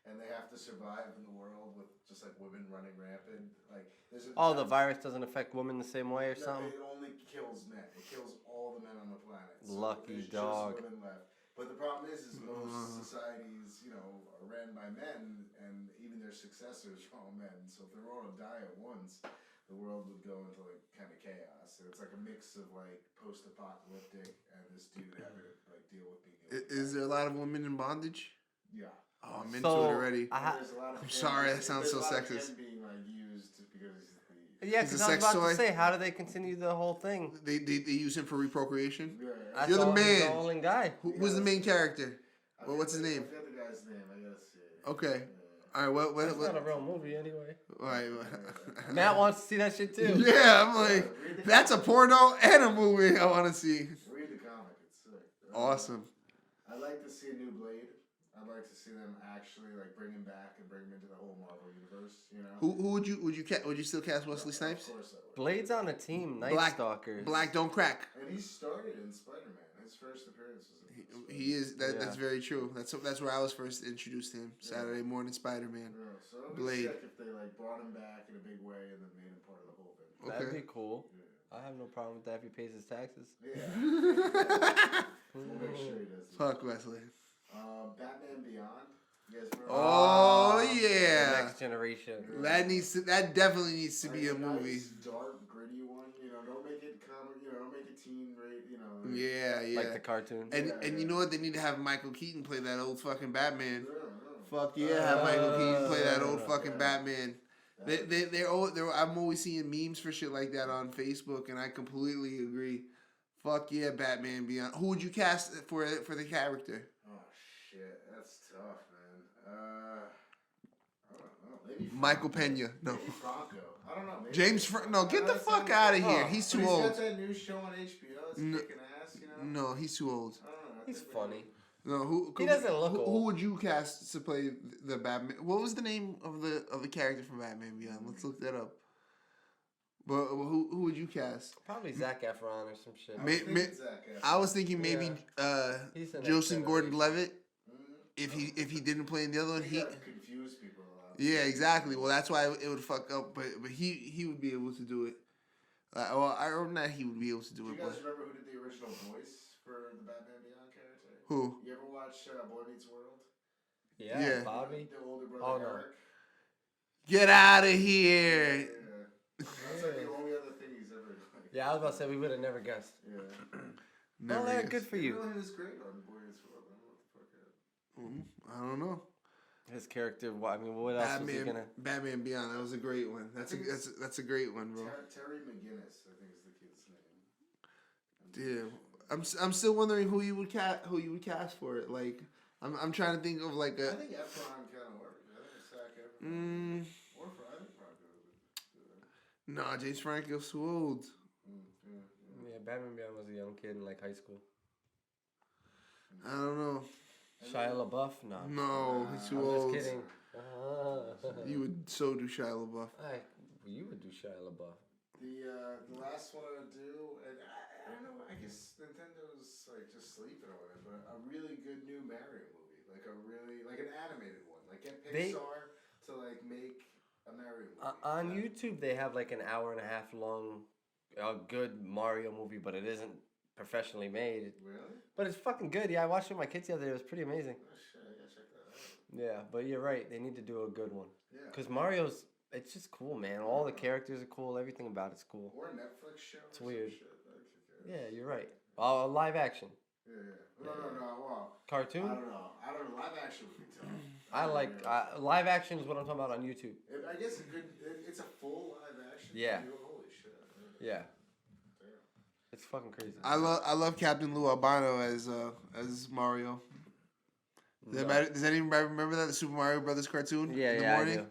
And they have to survive in the world with just like women running rampant. Like there's a Oh, the virus doesn't affect women the same way or no, something? it only kills men. It kills all the men on the planet. So Lucky there's dog. just women left. But the problem is most societies, you know, are ran by men, and even their successors are all men. So if they were all to die at once, the world would go into like kind of chaos. So it's like a mix of like post-apocalyptic and this dude having to like deal with being. Is there a lot of women in bondage? Yeah. Oh, I'm into So, it already. There's a lot of I'm sorry, that sounds so there's a lot of sexist. him being like used because he's the Yeah, He's a because I was sex about toy? to say, how do they continue the whole thing? They use him for reprocreation. That's You're the all, he's man. the only guy. Who's the main character? Well, what's his name? I forget the guy's name. I gotta see it. Okay. Yeah. All right. What? It's not a real movie anyway. All right. Matt wants to see that shit too. Yeah, I'm like, that's a porno and a movie I want to see. Read the comic. It's sick. Awesome. I'd like to see a new Blade. I'd like to see them actually like bring him back and bring him into the whole Marvel universe. You know. Who would you still cast Wesley Snipes? Of course I would. Blade's on a team, Night Black- Stalker. Black don't crack. And he started in Spider-Man. His first appearance was in Spider-Man. He is that. Yeah. That's very true. That's where I was first introduced to him. Saturday morning Spider-Man. Yeah, so it'd be Blade. sick if they like brought him back in a big way and then made him part of the whole thing. That'd Okay. be cool. Yeah. I have no problem with that if he pays his taxes. Yeah. We'll make sure he does. Fuck Wesley. Batman Beyond. You guys remember? Oh The yeah. next generation. That definitely needs to be a Like movie. nice, dark, gritty one. You know, don't make it comic. You know, don't make it teen rate. You know. Yeah, yeah. Like the cartoon. And you know what? They need to have Michael Keaton play that old fucking Batman. Yeah. Fuck yeah, have Michael Keaton play that old fucking Batman. I'm always seeing memes for shit like that on Facebook, and I completely agree. Fuck yeah, Batman Beyond. Who would you cast for the character? Oh shit, that's tough, man. I don't know. Maybe Michael Franco. Pena. No. Maybe Franco. I don't know. Maybe James No, get the fuck out of here. He's But too old. He's got that new show on HBO. It's No. kicking ass. You know. No, he's too old. I don't know. I He's think funny. No, He doesn't look who old. would you cast to play the Batman? What was the name of the character from Batman Beyond? Let's look that up. But who would you cast? Probably Zac Efron or some shit. I Ma- was thinking ma- Zac Efron. I was thinking maybe He's the next Joseph Gordon-Levitt. Mhm. If he didn't play in the other one, You gotta confuse people a lot. yeah, exactly. Well, that's why it would fuck up. But he would be able to do it. Or not. He would be able to do Do you it. guys But remember who did the original voice for the Batman Beyond character? who? You ever watch Boy Meets World? Yeah. Bobby. The older brother Oh, no. Eric. Get out of Yeah. here! That's like the only other thing he's ever done. Yeah, I was about to say we would have never guessed. Yeah. Never Well, guessed. good for you. He was great on Boy Meets World. I don't know what the fuck. I don't know. His character. I mean, what else was he gonna? Batman Beyond. That was a great one. That's a great one, bro. Terry McGinnis, I think is the kid's name. Yeah, I'm still wondering who you would cast for it. Like, I'm trying to think of like I a. think Efron kind of worked. I think Zac Efron. Mm, Or I think Franco would. nah, James Franco's too old. Yeah, Batman Beyond was a young kid in like high school. I don't know. Shia LaBeouf? No. No, he's too I'm old. just kidding. You would so do Shia LaBeouf. You would do Shia LaBeouf. The last one I would do, and I don't know. I guess Nintendo's like just sleeping on it, but a really good new Mario movie, like an animated one, like get Pixar to like make a Mario movie. On YouTube, they have like an hour and a half long, good Mario movie, but it isn't professionally made. Really? But it's fucking good. Yeah, I watched it with my kids the other day. It was pretty amazing. Oh shit! I gotta check that out. Yeah, but you're right. They need to do a good one. Yeah. Because Mario's, it's just cool, man. All the characters are cool. Everything about it's cool. Or a Netflix show. It's or weird. Some shit. That'd kick ass. Yeah, you're right. Live action. Yeah. No. Well, Cartoon? I don't know. Live action would be tough. I like live action is what I'm talking about on YouTube. I guess it's a full live action. Yeah. Too. Holy shit. Yeah, Damn. it's fucking crazy. I love Captain Lou Albano as Mario. Does anybody remember that the Super Mario Brothers cartoon? Yeah, in the yeah, morning? I do.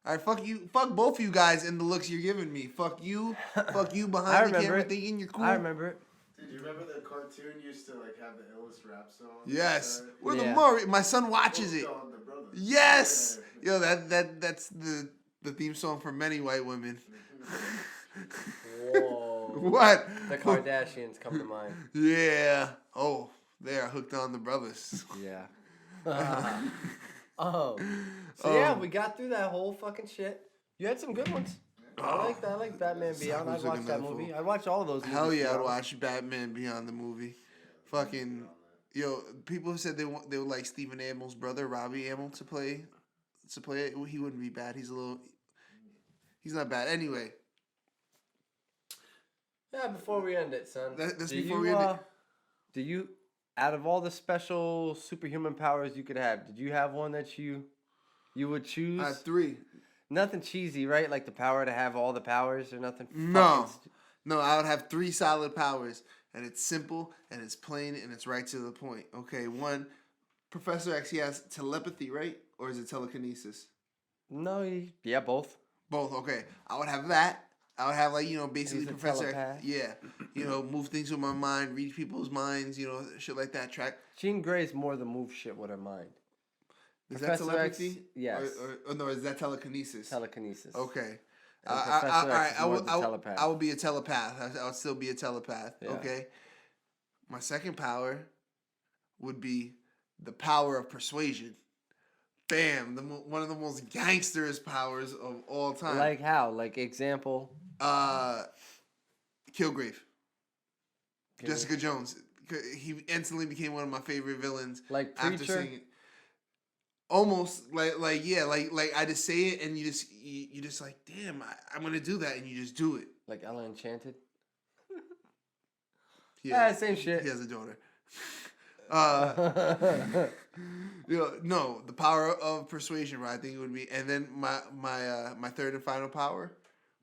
All right, fuck you, fuck both of you guys and the looks you're giving me. Fuck you I behind the remember camera it. thinking you're cool. I remember it. Dude, you remember the cartoon used to like have the illest rap song? Yes, we're the Yeah. Mario. My son watches it. Oh, the brothers. Yes, Yeah. yo, that's the theme song for many white women. Whoa. What? The Kardashians come to mind. Yeah. Oh, they are hooked on the brothers. Yeah. Oh. So yeah, Um, we got through that whole fucking shit. You had some good ones. I like that. I like Batman Beyond. I'd Psycho's looking watch that that movie. fool. I'd watch all of those movies. Hell to be yeah, I'd honest. watch Batman Beyond the movie. Fucking yo, people said they would like Stephen Amell's brother, Robbie Amell, to play it. He wouldn't be bad. He's not bad. Anyway, Yeah, before we end it, son. That's do before you, we end it. Do you, out of all the special superhuman powers you could have, did you have one that you would choose? I have 3. Nothing cheesy, right? Like the power to have all the powers or nothing. No. No, I would have 3 solid powers, and it's simple, and it's plain, and it's right to the point. Okay, 1, Professor X, he has telepathy, right? Or is it telekinesis? No, yeah, both. Both, okay. I would have that. I would have, like, basically He's a Professor telepath. X. Yeah. Move things with my mind, read people's minds, shit like that. Track. Jean Grey's more the move shit with her mind. Is Professor that telepathy? X, yes. Or no, is that telekinesis? Telekinesis. Okay. And Professor X is more the I telepath. would be a telepath. I would still be a telepath. Yeah. Okay. My second power would be the power of persuasion. Bam! One of the most gangsterous powers of all time. Like how? Like example? Kilgrave. Okay. Jessica Jones. He instantly became one of my favorite villains. Like after Preacher? seeing it. Almost like I just say it and you just like, damn, I'm gonna do that, and you just do it. Like Ella Enchanted? Yeah, same shit. He has a daughter. No, the power of persuasion, right? I think it would be, and then my third and final power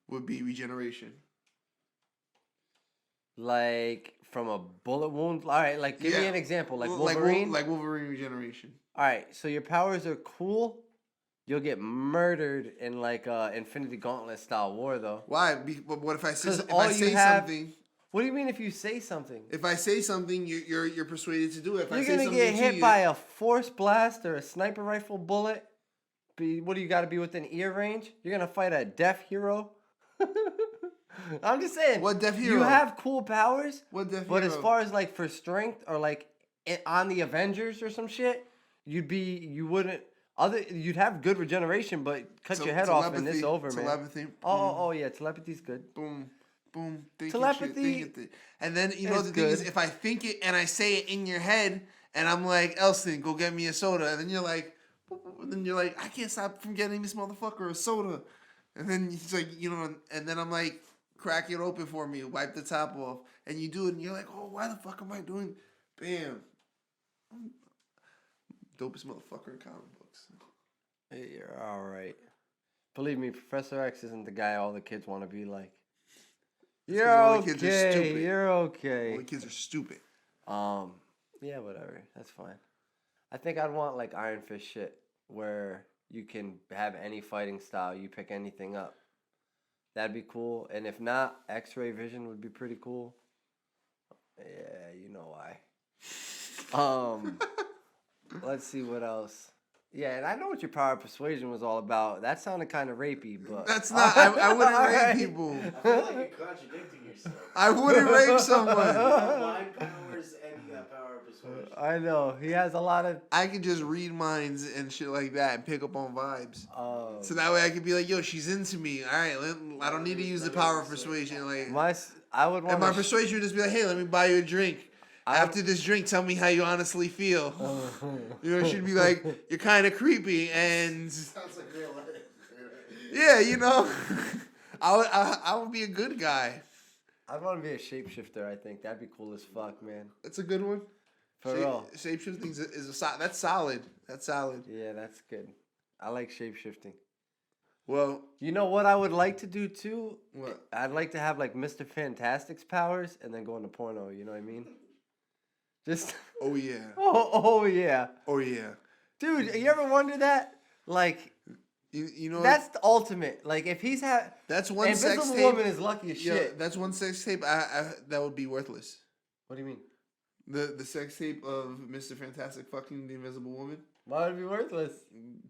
would be regeneration. Like from a bullet wound? All right, like give me an example. Like Like Wolverine? like Wolverine regeneration. All right, so your powers are cool. You'll get murdered in like Infinity Gauntlet style war, though. Why? But what if I say 'Cause if all I you say have- something? What do you mean if you say something? If I say something, you're persuaded to do it. If I You're say gonna something get to hit you, by a force blast or a sniper rifle bullet. What do you got to be within ear range? You're gonna fight a deaf hero. I'm just saying. What deaf You hero? have cool powers. What deaf But hero? as far as like for strength or like on the Avengers or some shit, you'd have good regeneration, but cut your head off and it's over, man. Telepathy. Oh yeah, telepathy's good. Boom. Boom. Telepathy And then, the is thing is, good. if I think it and I say it in your head, and I'm like, Elston, go get me a soda. And then you're like, I can't stop from getting this motherfucker a soda. And then he's like, and then I'm like, crack it open for me, wipe the top off. And you do it, and you're like, oh, why the fuck am I doing? Bam. Dopest motherfucker in comic books. Hey, you're all right. Believe me, Professor X isn't the guy all the kids want to be like. You're all the kids are okay. stupid. You're All okay. the kids are stupid. Yeah, whatever. That's fine. I think I'd want like Iron Fist shit where you can have any fighting style. You pick anything up. That'd be cool. And if not, X-ray vision would be pretty cool. Yeah, you know why. Let's see what else. Yeah, and I know what your power of persuasion was all about. That sounded kind of rapey, but That's not. I wouldn't rape Alright. people. I feel like you're contradicting yourself. I wouldn't rape someone. You have mind powers and you got power of persuasion. I know he has a lot of. I can just read minds and shit like that and pick up on vibes. So that way I could be like, yo, she's into me. All right, I don't need to use the power of persuasion. Like, I would want. and my persuasion would just be like, hey, let me buy you a drink. After this drink, tell me how you honestly feel. She'd be like, you're kind of creepy, and Sounds like real life. yeah, I would be a good guy. I'd want to be a shapeshifter. I think that'd be cool as fuck, man. That's a good one. For real. Shapeshifting that's solid. That's solid. Yeah, that's good. I like shapeshifting. Well, You know what I would like to do too? what? I'd like to have like Mr. Fantastic's powers and then go into porno. You know what I mean? Just. Oh yeah. Oh yeah, Oh yeah. dude. You ever wonder that? Like, You know that's the ultimate. Like, if he's that's one Invisible sex tape. Woman is lucky as Yeah, shit. that's one sex tape. I that would be worthless. What do you mean? The sex tape of Mr. Fantastic fucking the Invisible Woman. Why would it be worthless?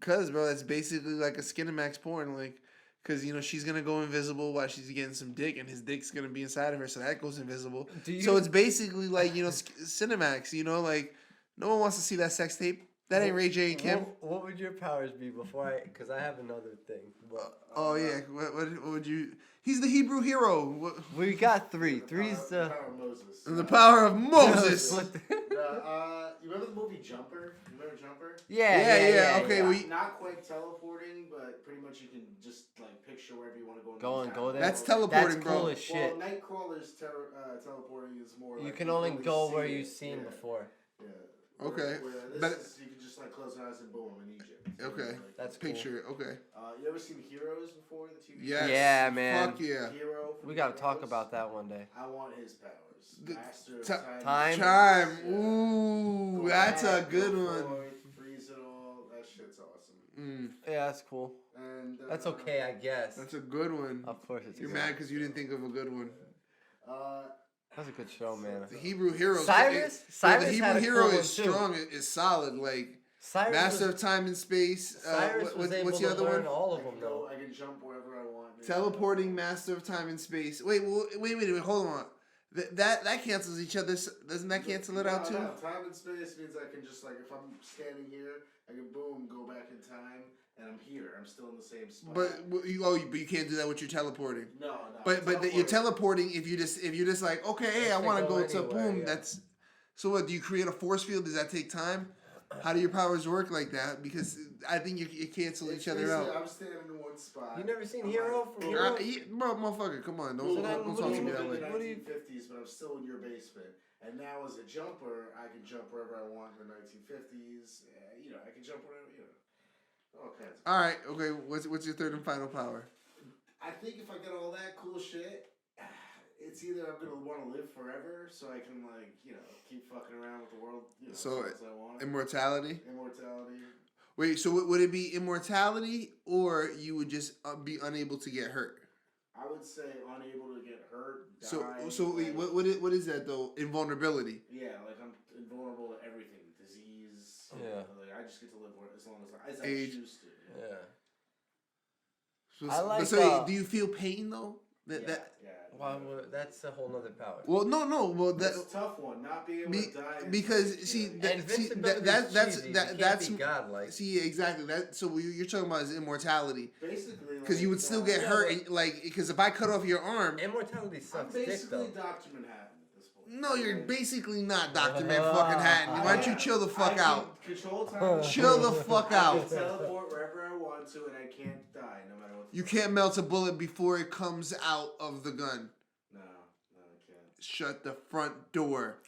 Cause bro, that's basically like a Skinamax porn. Like, Because, she's going to go invisible while she's getting some dick, and his dick's going to be inside of her, so that goes invisible. So it's basically like, Cinemax, like, no one wants to see that sex tape. That ain't Ray J and Kim. What would your powers be before because I have another thing. But, yeah. What would you... He's the Hebrew hero. We got three. Three's the power of Moses. The power of Moses. You remember the movie Jumper? You remember Jumper? Yeah. Okay, not quite teleporting, but pretty much you can just like picture wherever you want to go. Go there. That's teleporting, That's cool bro. as shit. Well, Nightcrawler's teleporting is more. You like can only go where you've you've seen before. Yeah. Okay. But you can just like close your eyes and boom in Egypt. So okay. That's cool. Picture. Okay. You ever seen Heroes before the TV? Yes. Yeah, man. Fuck yeah. Hero. We gotta talk about that one day. I want his powers. Master of Time. Time. Ooh, that's a good one. Freeze it all. That shit's awesome. Yeah, that's cool. And That's okay, I guess. That's a good one. Of course, it's. You're mad because you didn't think of a good one. That's a good show, man. The Hebrew hero. Cyrus. The Hebrew had a hero cool is one, too. strong. Is solid. Like Cyrus Master was, of Time and Space. Cyrus was able what's to the other learn one? all of them, though. I can jump wherever I want. Teleporting Master of Time and Space. Wait, hold on. That cancels each other. Doesn't that cancel it out too? No. Time and space means I can just like if I'm standing here, I can boom go back in time, and I'm here. I'm still in the same spot. But you can't do that with your teleporting. No. But you're teleporting if you're just like, okay, hey, I want to go to boom. Yeah. That's so. What do you create a force field? Does that take time? How do your powers work like that? Because I think you cancel each other out. I'm standing in one spot. You never seen Hero? Motherfucker, come on, don't talk to me that way. What do you 1950s? But I'm still in your basement. And now as a jumper, I can jump wherever I want in the 1950s. I can jump wherever. All kinds. All right, okay. What's your third and final power? I think if I get all that cool shit, it's either I'm gonna want to live forever, so I can keep fucking around with the world. So as I want. Immortality. Immortality. Wait, so would it be immortality, or you would just be unable to get hurt? I would say unable to get hurt. Die, So wait, what is that though? Invulnerability. Yeah, like I'm invulnerable to everything, disease. Yeah. Like I just get to live as long as I choose to. Yeah. So do you feel pain though? Yeah. Well, that's a whole nother power. Well, no. Well, that's a tough one. Not being able to die. Because that's godlike. See, exactly. So what you're talking about is immortality. Basically, because you would still get hurt. And, because if I cut off your arm, immortality sucks. I'm basically dick, though. Dr. Manhattan at this point. No, you're basically not Dr. Manhattan. Why don't you chill the fuck out? Control time. Chill the fuck I out. can teleport wherever I want to, and I can't die no matter what. You can't melt a bullet before it comes out of the gun. No, I can't. Shut the front door.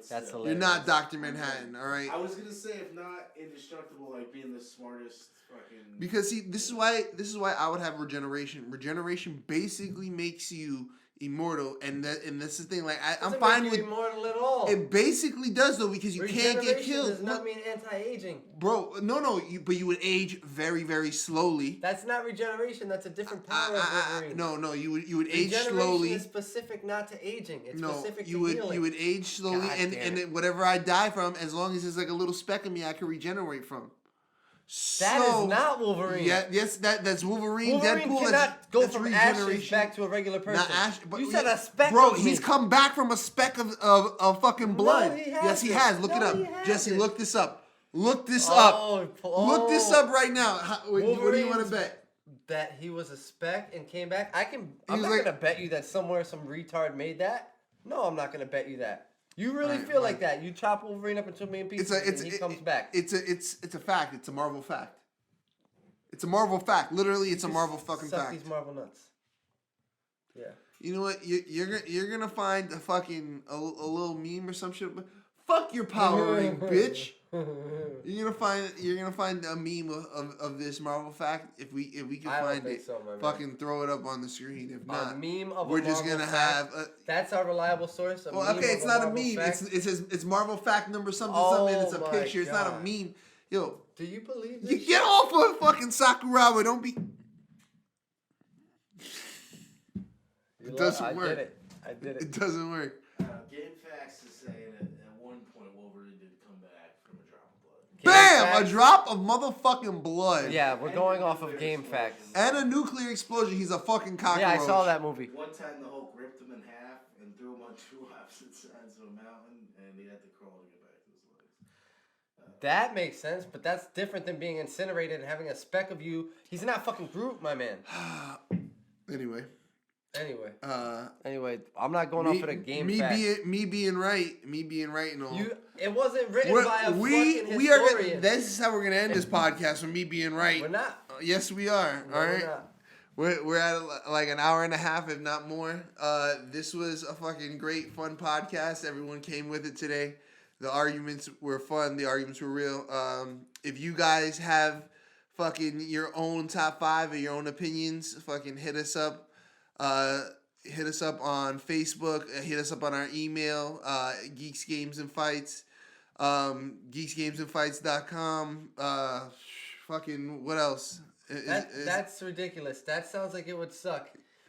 That's hilarious. You're not Dr. Manhattan, all right? I was gonna say if not indestructible, like being the smartest fucking. Because see, this is why I would have regeneration. Regeneration basically makes you immortal, and this is the thing. Like I'm fine with immortal at all. It basically does though, because you can't get killed. Does not mean anti-aging, bro. No. But you would age very, very slowly. That's not regeneration. That's a different power. No. You would age slowly. Is specific not to aging. It's specific you to would healing. you would age slowly, and then whatever I die from, as long as there's like a little speck of me, I can regenerate from. That is not Wolverine. Yeah, yes, that's Wolverine. Wolverine Deadpool. cannot go that's from regeneration. ashes back to a regular person. Not ash, but you said a speck. Bro, of he's me. come back from a speck of fucking blood. No, he yes, he hasn't. has. Look No, it up, he hasn't. Jesse. Look this up. Look this up. Look this up right now. What do you want to bet? That he was a speck and came back. I'm not gonna bet you that somewhere some retard made that. No, I'm not gonna bet you that. You really feel like that? You chop Wolverine up into a million pieces and he comes back. It's a fact. It's a Marvel fact. It's a Marvel fact. Literally, it's a Marvel fucking suck fact. These Marvel nuts. Yeah. You know what? You're gonna find a fucking a little meme or some shit. But fuck your Power Ring, bitch. You're gonna find a meme of this Marvel fact. If we can find it, fucking throw it up on the screen. If not, a meme of we're a just Marvel gonna fact. have. That's our reliable source. Well, okay, it's not a meme. It's Marvel fact number something. And it's a picture. It's not a meme. Yo. Do you believe this? You get off of fucking Sakurawa. Don't be. It doesn't work. I did it. It doesn't work. Game Facts is saying at one point Wolverine did come back from a drop of blood. Bam! facts. A drop of motherfucking blood. Yeah, we're going off of game facts. And a nuclear explosion. He's a fucking cockroach. Yeah, I saw that movie. One time the Hulk ripped him in half and threw him on two opposite sides of a mountain, and he had to crawl to get back to his legs. That makes sense, but that's different than being incinerated and having a speck of you. He's not fucking Groot, my man. Anyway, I'm not going off of the game facts. Me being right and all. It wasn't written by a fucking historian. We are. This is how we're gonna end this podcast with me being right. We're not. Yes, we are. No, all right. We're not. We're at like an hour and a half, if not more. This was a fucking great, fun podcast. Everyone came with it today. The arguments were fun. The arguments were real. If you guys have fucking your own top 5 or your own opinions, fucking hit us up. Hit us up on Facebook. Hit us up on our email. Geeks Games and Fights. Geeksgamesandfights.com. Fucking what else? That's ridiculous. That sounds like it would suck.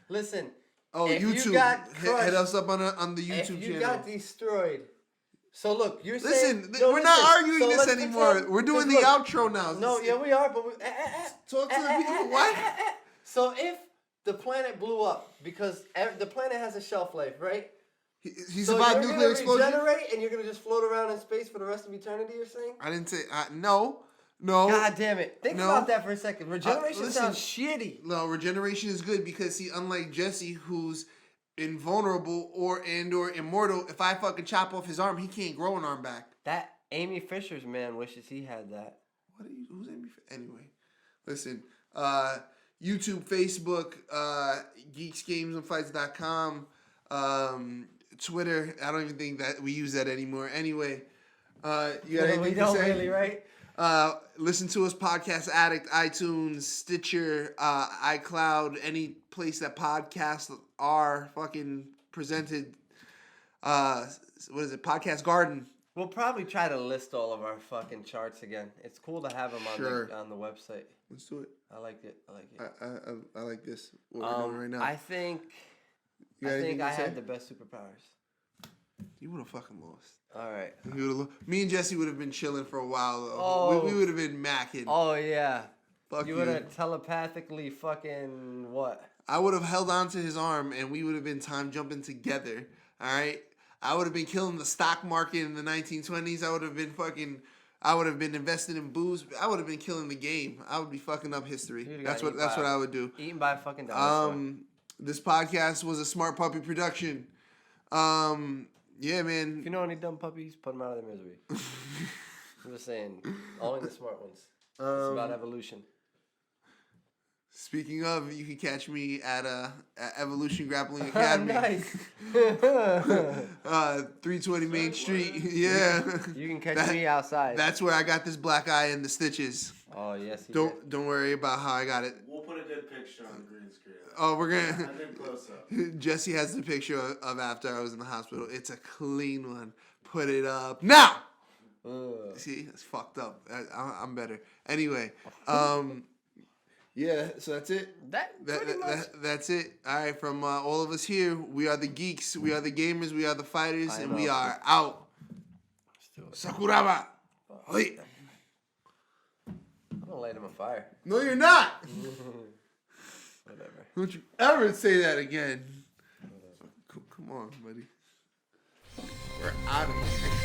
Listen. Oh, if YouTube. You got crushed, hit us up on the YouTube channel. If you got destroyed. So look, you're saying... Listen, we're not arguing this anymore. We're doing the outro now. No, yeah, we are, but... Talk to the people. What? So if the planet blew up, because the planet has a shelf life, right? He's about nuclear explosion? Regenerate and you're going to just float around in space for the rest of eternity, you're saying? I didn't say... No. God damn it. Think about that for a second. Regeneration sounds shitty. No, regeneration is good because, see, unlike Jesse, who's invulnerable or immortal, if I fucking chop off his arm, he can't grow an arm back. That Amy Fisher's man wishes he had that. Who's Amy Fisher? Anyway, listen, YouTube, Facebook, geeksgamesandfights.com, Twitter. I don't even think that we use that anymore. Anyway, you got anything we to don't say? really, right? Listen to us, Podcast Addict, iTunes, Stitcher, iCloud, any place that podcasts are fucking presented. What is it? Podcast Garden. We'll probably try to list all of our fucking charts again. It's cool to have them on the website. Let's do it. I like it. I like this. What we're doing right now. I think I had the best superpowers. You would have fucking lost. All right. Me and Jesse would have been chilling for a while though. Oh. We would have been macking. Oh yeah. Fuck you would have telepathically fucking what? I would have held on to his arm and we would have been time jumping together. All right. I would have been killing the stock market in the 1920s. I would have been investing in booze. I would have been killing the game. I would be fucking up history. That's what I would do. Eaten by a fucking dinosaur. This podcast was a Smart Puppy production. Yeah, man. If you know any dumb puppies, put them out of their misery. I'm just saying, only the smart ones. It's about evolution. Speaking of, you can catch me at Evolution Grappling Academy. Nice. 320 Main Street. Yeah. You can catch me outside. That's where I got this black eye and the stitches. Oh yes. Don't worry about how I got it. We'll put a good picture on the green screen. Oh, we're gonna. I did close up. Jesse has the picture of after I was in the hospital. It's a clean one. Put it up now. See, it's fucked up. I'm better. Anyway, yeah. So that's it. That's it. All right, from all of us here, we are the geeks. We are the gamers. We are the fighters, and we are out. Sakuraba. Wait. I'm gonna light him on fire. No, you're not. Whatever. Don't you ever say that again. Come on, buddy. We're out of here.